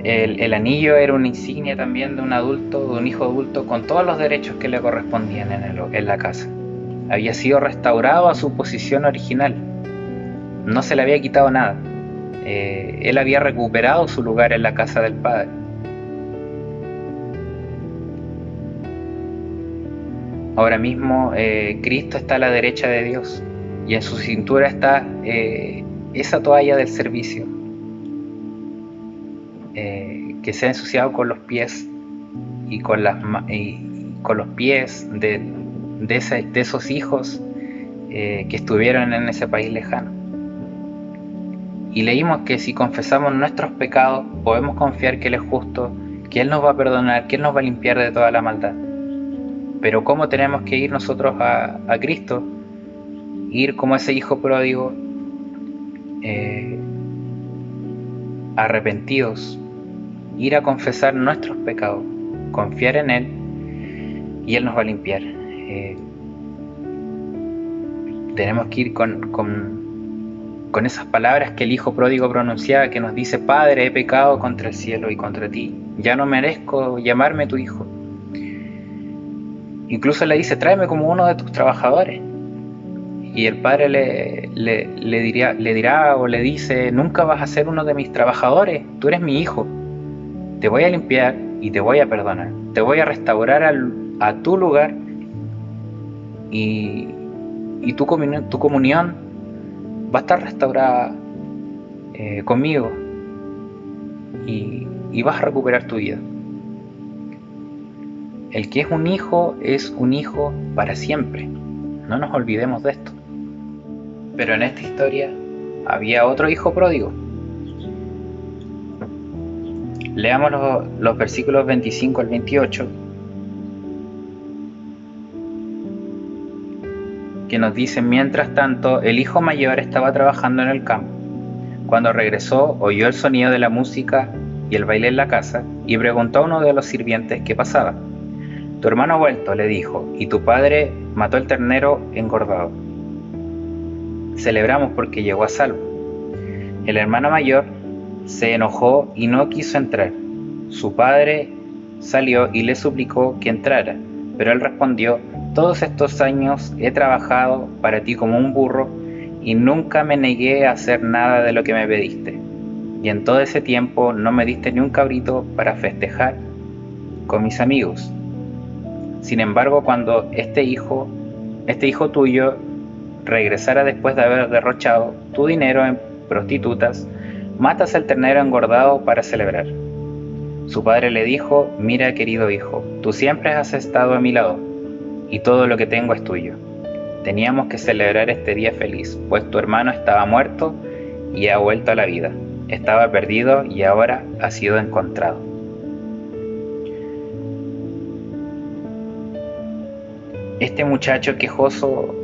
[SPEAKER 6] El anillo era una insignia también de un adulto, de un hijo adulto, con todos los derechos que le correspondían en la casa. Había sido restaurado a su posición original, no se le había quitado nada. Él había recuperado su lugar en la casa del Padre. Ahora mismo Cristo está a la derecha de Dios y en su cintura está esa toalla del servicio que se ha ensuciado con los pies y con los pies de esos hijos que estuvieron en ese país lejano. Y leímos que si confesamos nuestros pecados, podemos confiar que Él es justo, que Él nos va a perdonar, que Él nos va a limpiar de toda la maldad. Pero ¿cómo tenemos que ir nosotros a Cristo? Ir como ese hijo pródigo, arrepentidos, ir a confesar nuestros pecados, confiar en Él y Él nos va a limpiar. Tenemos que ir con esas palabras que el hijo pródigo pronunciaba, que nos dice: Padre, he pecado contra el cielo y contra ti, ya no merezco llamarme tu hijo. Incluso le dice: tráeme como uno de tus trabajadores. Y el padre le dirá o le dice: nunca vas a ser uno de mis trabajadores, tú eres mi hijo, te voy a limpiar y te voy a perdonar, te voy a restaurar a tu lugar, y tu comunión va a estar restaurada conmigo, y vas a recuperar tu vida. El que es un hijo para siempre. No nos olvidemos de esto. Pero en esta historia había otro hijo pródigo. Leamos los versículos 25 al 28, que nos dicen: mientras tanto, el hijo mayor estaba trabajando en el campo. Cuando regresó, oyó el sonido de la música y el baile en la casa, y preguntó a uno de los sirvientes qué pasaba. Tu hermano ha vuelto, le dijo, y tu padre mató el ternero engordado. Celebramos porque llegó a salvo. El hermano mayor se enojó y no quiso entrar. Su padre salió y le suplicó que entrara, pero él respondió: todos estos años he trabajado para ti como un burro y nunca me negué a hacer nada de lo que me pediste. Y en todo ese tiempo no me diste ni un cabrito para festejar con mis amigos. Sin embargo, cuando este hijo tuyo regresara después de haber derrochado tu dinero en prostitutas, matas al ternero engordado para celebrar. Su padre le dijo: mira, querido hijo, tú siempre has estado a mi lado, y todo lo que tengo es tuyo. Teníamos que celebrar este día feliz, pues tu hermano estaba muerto y ha vuelto a la vida. Estaba perdido y ahora ha sido encontrado. Este muchacho quejoso,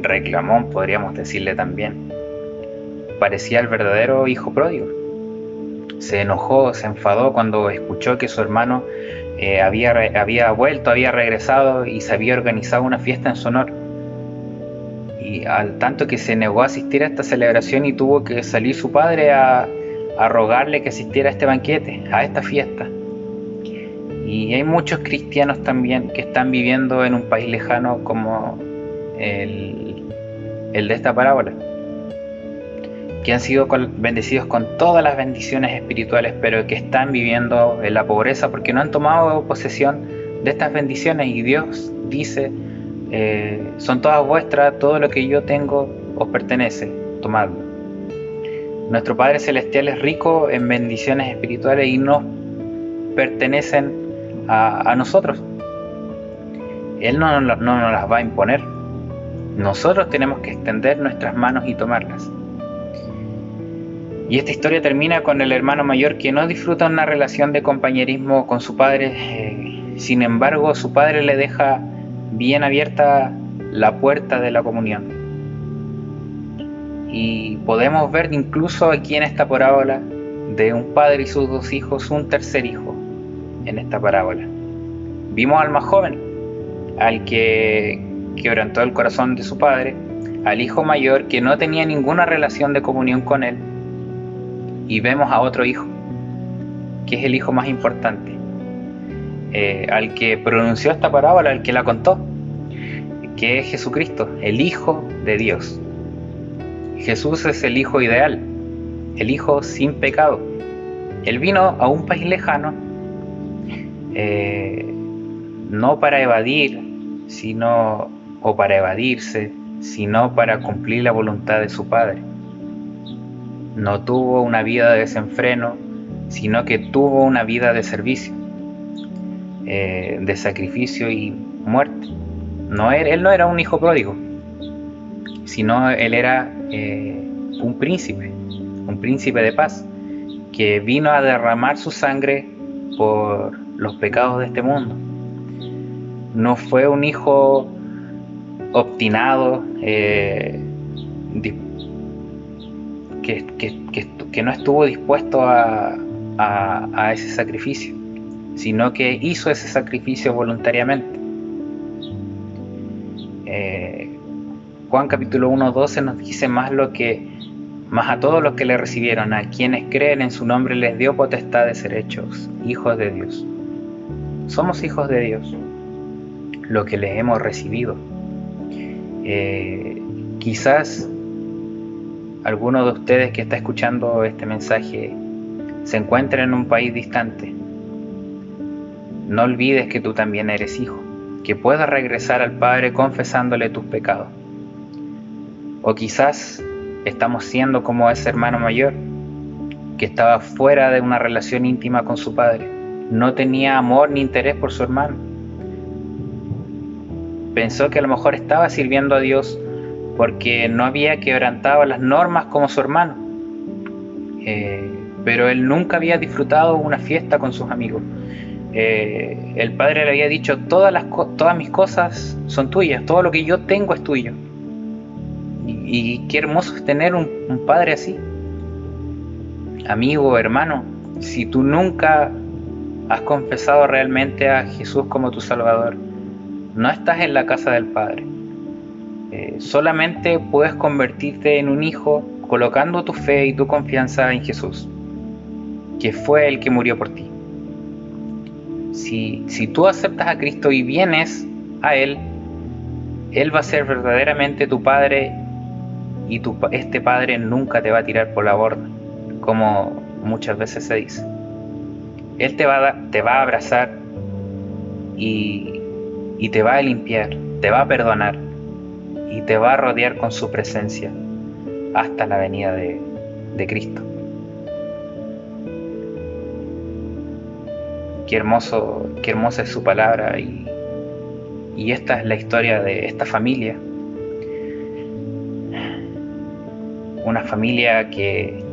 [SPEAKER 6] reclamón, podríamos decirle también, parecía el verdadero hijo pródigo. Se enojó, se enfadó cuando escuchó que su hermano había vuelto, había regresado y se había organizado una fiesta en su honor. Y al tanto que se negó a asistir a esta celebración y tuvo que salir su padre a rogarle que asistiera a este banquete, a esta fiesta. Y hay muchos cristianos también que están viviendo en un país lejano como el de esta parábola, que han sido bendecidos con todas las bendiciones espirituales, pero que están viviendo en la pobreza porque no han tomado posesión de estas bendiciones. Y Dios dice: son todas vuestras, todo lo que yo tengo os pertenece, tomadlo. Nuestro Padre Celestial es rico en bendiciones espirituales y nos pertenecen a nosotros. Él no nos las va a imponer. Nosotros tenemos que extender nuestras manos y tomarlas. Y esta historia termina con el hermano mayor que no disfruta una relación de compañerismo con su padre. Sin embargo, su padre le deja bien abierta la puerta de la comunión. Y podemos ver incluso aquí en esta parábola de un padre y sus dos hijos, un tercer hijo en esta parábola. Vimos al más joven, al que quebrantó el corazón de su padre, al hijo mayor que no tenía ninguna relación de comunión con él, y vemos a otro hijo, que es el hijo más importante, al que pronunció esta parábola, al que la contó, que es Jesucristo, el Hijo de Dios. Jesús es el hijo ideal, el hijo sin pecado. Él vino a un país lejano, no para evadir, o para evadirse, sino para cumplir la voluntad de su Padre. no tuvo una vida de desenfreno, sino que tuvo una vida de servicio, de sacrificio y muerte. Él no era un hijo pródigo, sino él era un príncipe de paz, que vino a derramar su sangre por los pecados de este mundo. No fue un hijo obstinado, que no estuvo dispuesto a ese sacrificio, sino que hizo ese sacrificio voluntariamente. Juan capítulo 1:12 nos dice más a todos los que le recibieron, a quienes creen en su nombre les dio potestad de ser hechos hijos de Dios. Somos hijos de Dios, lo que les hemos recibido. Quizás alguno de ustedes que está escuchando este mensaje se encuentra en un país distante. No olvides que tú también eres hijo, que puedas regresar al Padre confesándole tus pecados. O quizás estamos siendo como ese hermano mayor que estaba fuera de una relación íntima con su padre. No tenía amor ni interés por su hermano. Pensó que a lo mejor estaba sirviendo a Dios porque no había quebrantado las normas como su hermano. Pero él nunca había disfrutado una fiesta con sus amigos. El padre le había dicho, todas mis cosas son tuyas, todo lo que yo tengo es tuyo. Y qué hermoso es tener un padre así. Amigo, hermano, si tú nunca has confesado realmente a Jesús como tu Salvador, no estás en la casa del Padre. Solamente puedes convertirte en un hijo colocando tu fe y tu confianza en Jesús, que fue el que murió por ti. Si tú aceptas a Cristo y vienes a Él va a ser verdaderamente tu Padre, y este Padre nunca te va a tirar por la borda, como muchas veces se dice. Él te va a abrazar y te va a limpiar, te va a perdonar y te va a rodear con su presencia hasta la venida de Cristo. Qué hermosa es su palabra, y esta es la historia de esta familia. Una familia que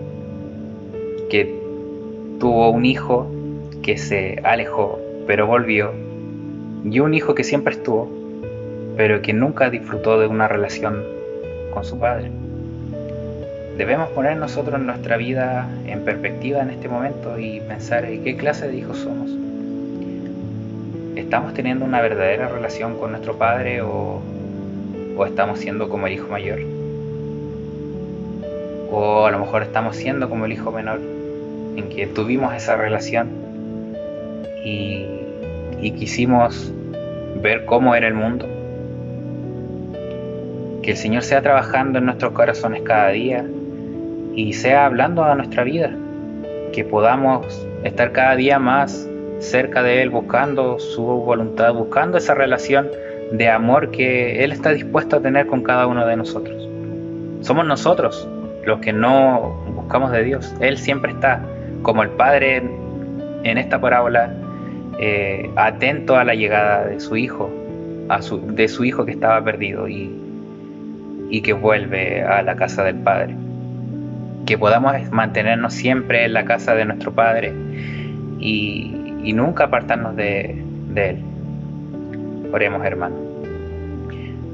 [SPEAKER 6] tuvo un hijo que se alejó pero volvió, y un hijo que siempre estuvo pero que nunca disfrutó de una relación con su padre. Debemos poner nosotros nuestra vida en perspectiva en este momento y pensar en qué clase de hijos somos. ¿Estamos teniendo una verdadera relación con nuestro padre o estamos siendo como el hijo mayor? O a lo mejor estamos siendo como el hijo menor, en que tuvimos esa relación y quisimos ver cómo era el mundo. Que el Señor sea trabajando en nuestros corazones cada día y sea hablando a nuestra vida, que podamos estar cada día más cerca de Él, buscando su voluntad, buscando esa relación de amor que Él está dispuesto a tener con cada uno de nosotros. Somos nosotros los que no buscamos de Dios. Él siempre está, como el Padre en esta parábola, atento a la llegada de su hijo, de su hijo que estaba perdido y que vuelve a la casa del Padre. Que podamos mantenernos siempre en la casa de nuestro Padre y nunca apartarnos de Él. Oremos, hermano.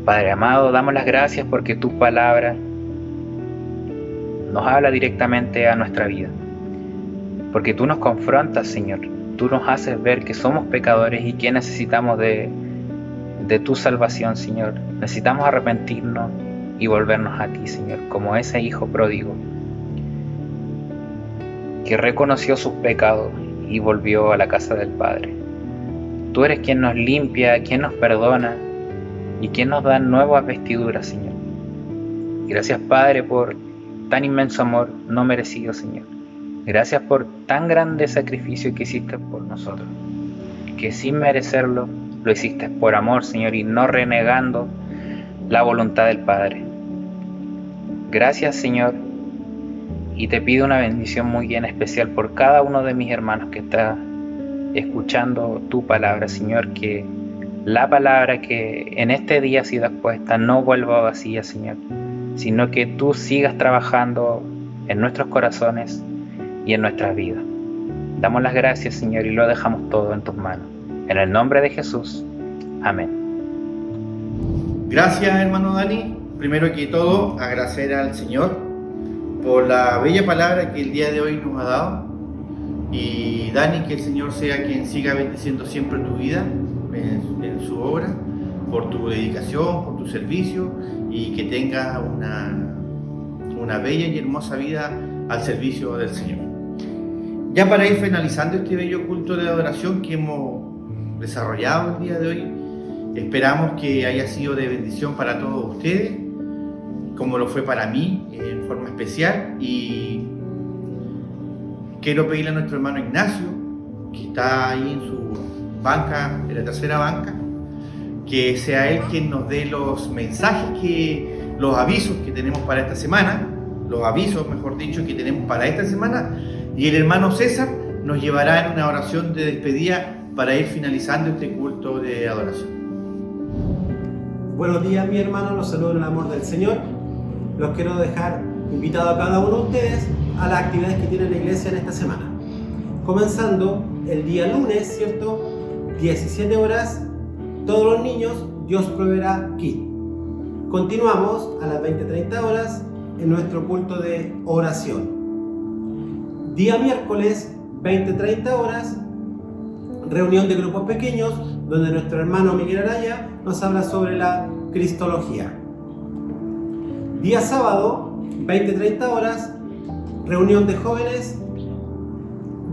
[SPEAKER 6] Padre amado, damos las gracias porque tu palabra nos habla directamente a nuestra vida, porque tú nos confrontas, Señor, tú nos haces ver que somos pecadores y que necesitamos de tu salvación, Señor. Necesitamos arrepentirnos y volvernos a ti, Señor, como ese hijo pródigo que reconoció sus pecados y volvió a la casa del Padre. Tú eres quien nos limpia, quien nos perdona y quien nos da nuevas vestiduras, Señor. Gracias, Padre, por tan inmenso amor no merecido, Señor. Gracias por tan grande sacrificio que hiciste por nosotros, que sin merecerlo lo hiciste por amor, Señor, y no renegando la voluntad del Padre. Gracias, Señor, y te pido una bendición muy en especial por cada uno de mis hermanos que está escuchando tu palabra, Señor, que la palabra que en este día ha sido expuesta no vuelva vacía, Señor, sino que tú sigas trabajando en nuestros corazones y en nuestras vidas. Damos las gracias, Señor, y lo dejamos todo en tus manos. En el nombre de Jesús. Amén.
[SPEAKER 1] Gracias, hermano Dani. Primero que todo, agradecer al Señor por la bella palabra que el día de hoy nos ha dado. Y Dani, que el Señor sea quien siga bendiciendo siempre tu vida, en su obra, por tu dedicación, por tu servicio, y que tengas una bella y hermosa vida al servicio del Señor. Ya para ir finalizando este bello culto de adoración que hemos desarrollado el día de hoy, esperamos que haya sido de bendición para todos ustedes, como lo fue para mí en forma especial. Y quiero pedirle a nuestro hermano Ignacio, que está ahí en su banca, en la tercera banca, que sea él quien nos dé los mensajes, los avisos que tenemos para esta semana, los avisos, mejor dicho, que tenemos para esta semana, y el hermano César nos llevará en una oración de despedida para ir finalizando este culto de adoración.
[SPEAKER 7] Buenos días, mi hermano, los saludo en el amor del Señor. Los quiero dejar invitado a cada uno de ustedes a las actividades que tiene la iglesia en esta semana. Comenzando el día lunes, ¿cierto? 17 horas, todos los niños, Dios proveerá kit. Continuamos a las 20:30 horas en nuestro culto de oración. Día miércoles, 20:30 horas, reunión de grupos pequeños, donde nuestro hermano Miguel Araya nos habla sobre la Cristología. Día sábado, 20:30 horas, reunión de jóvenes.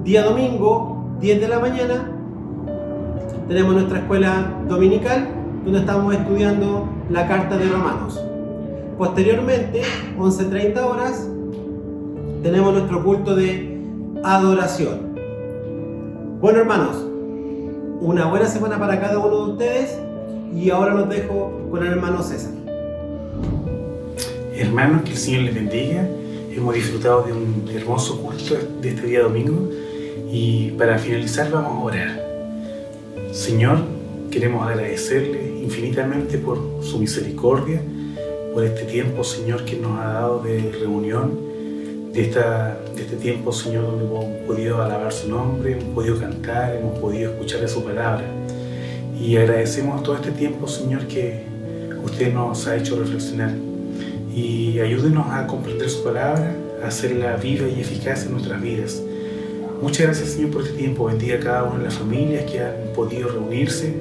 [SPEAKER 7] Día domingo, 10 de la mañana, tenemos nuestra escuela dominical, donde estamos estudiando la Carta de Romanos. Posteriormente, 11:30 horas, tenemos nuestro culto de adoración. Bueno, hermanos, una buena semana para cada uno de ustedes, y ahora los dejo con el hermano César.
[SPEAKER 8] Hermanos, que el Señor les bendiga. Hemos disfrutado de un hermoso culto de este día domingo, y para finalizar vamos a orar. Señor, queremos agradecerle infinitamente por su misericordia, por este tiempo, Señor, que nos ha dado de reunión, de este tiempo, Señor, donde hemos podido alabar su nombre, hemos podido cantar, hemos podido escuchar de su palabra. Y agradecemos todo este tiempo, Señor, que usted nos ha hecho reflexionar. Y ayúdenos a comprender su palabra, a hacerla viva y eficaz en nuestras vidas. Muchas gracias, Señor, por este tiempo. Bendiga a cada una de las familias que han podido reunirse.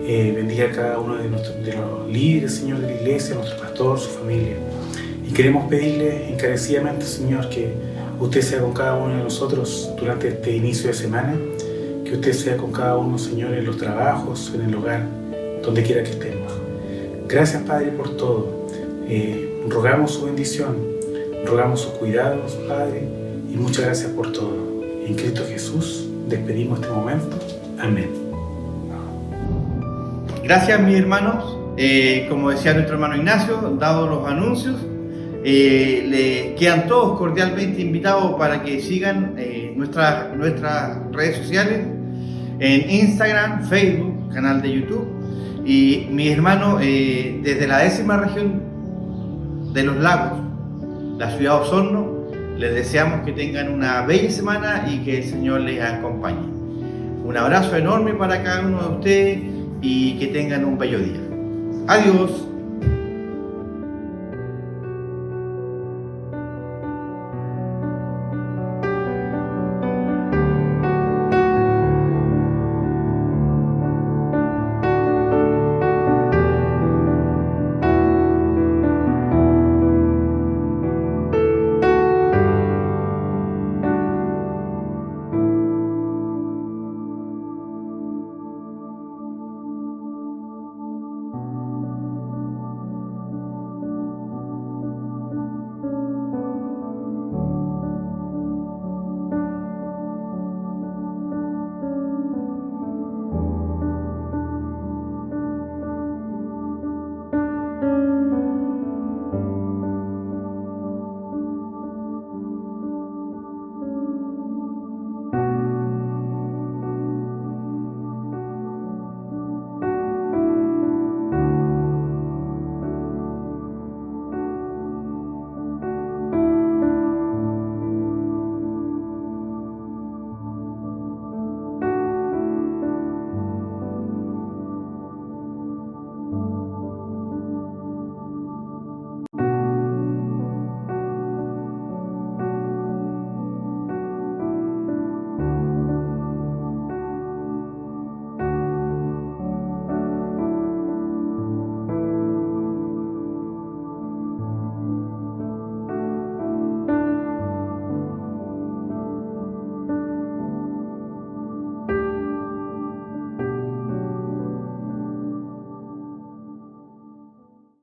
[SPEAKER 8] Bendiga a cada uno de los líderes, Señor, de la iglesia, nuestro pastor, su familia. Y queremos pedirle encarecidamente, Señor, que usted sea con cada uno de nosotros durante este inicio de semana, que usted sea con cada uno, Señor, en los trabajos, en el hogar, donde quiera que estemos. Gracias, Padre, por todo. Rogamos su bendición, rogamos sus cuidados, Padre, y muchas gracias por todo. En Cristo Jesús despedimos este momento. Amén.
[SPEAKER 1] Gracias, mis hermanos. Como decía nuestro hermano Ignacio, dados los anuncios, le quedan todos cordialmente invitados para que sigan nuestras redes sociales en Instagram, Facebook, canal de YouTube. Y mis hermanos, desde la 10ª región de los lagos, la ciudad de Osorno, les deseamos que tengan una bella semana y que el Señor les acompañe. Un abrazo enorme para cada uno de ustedes y que tengan un bello día. Adiós.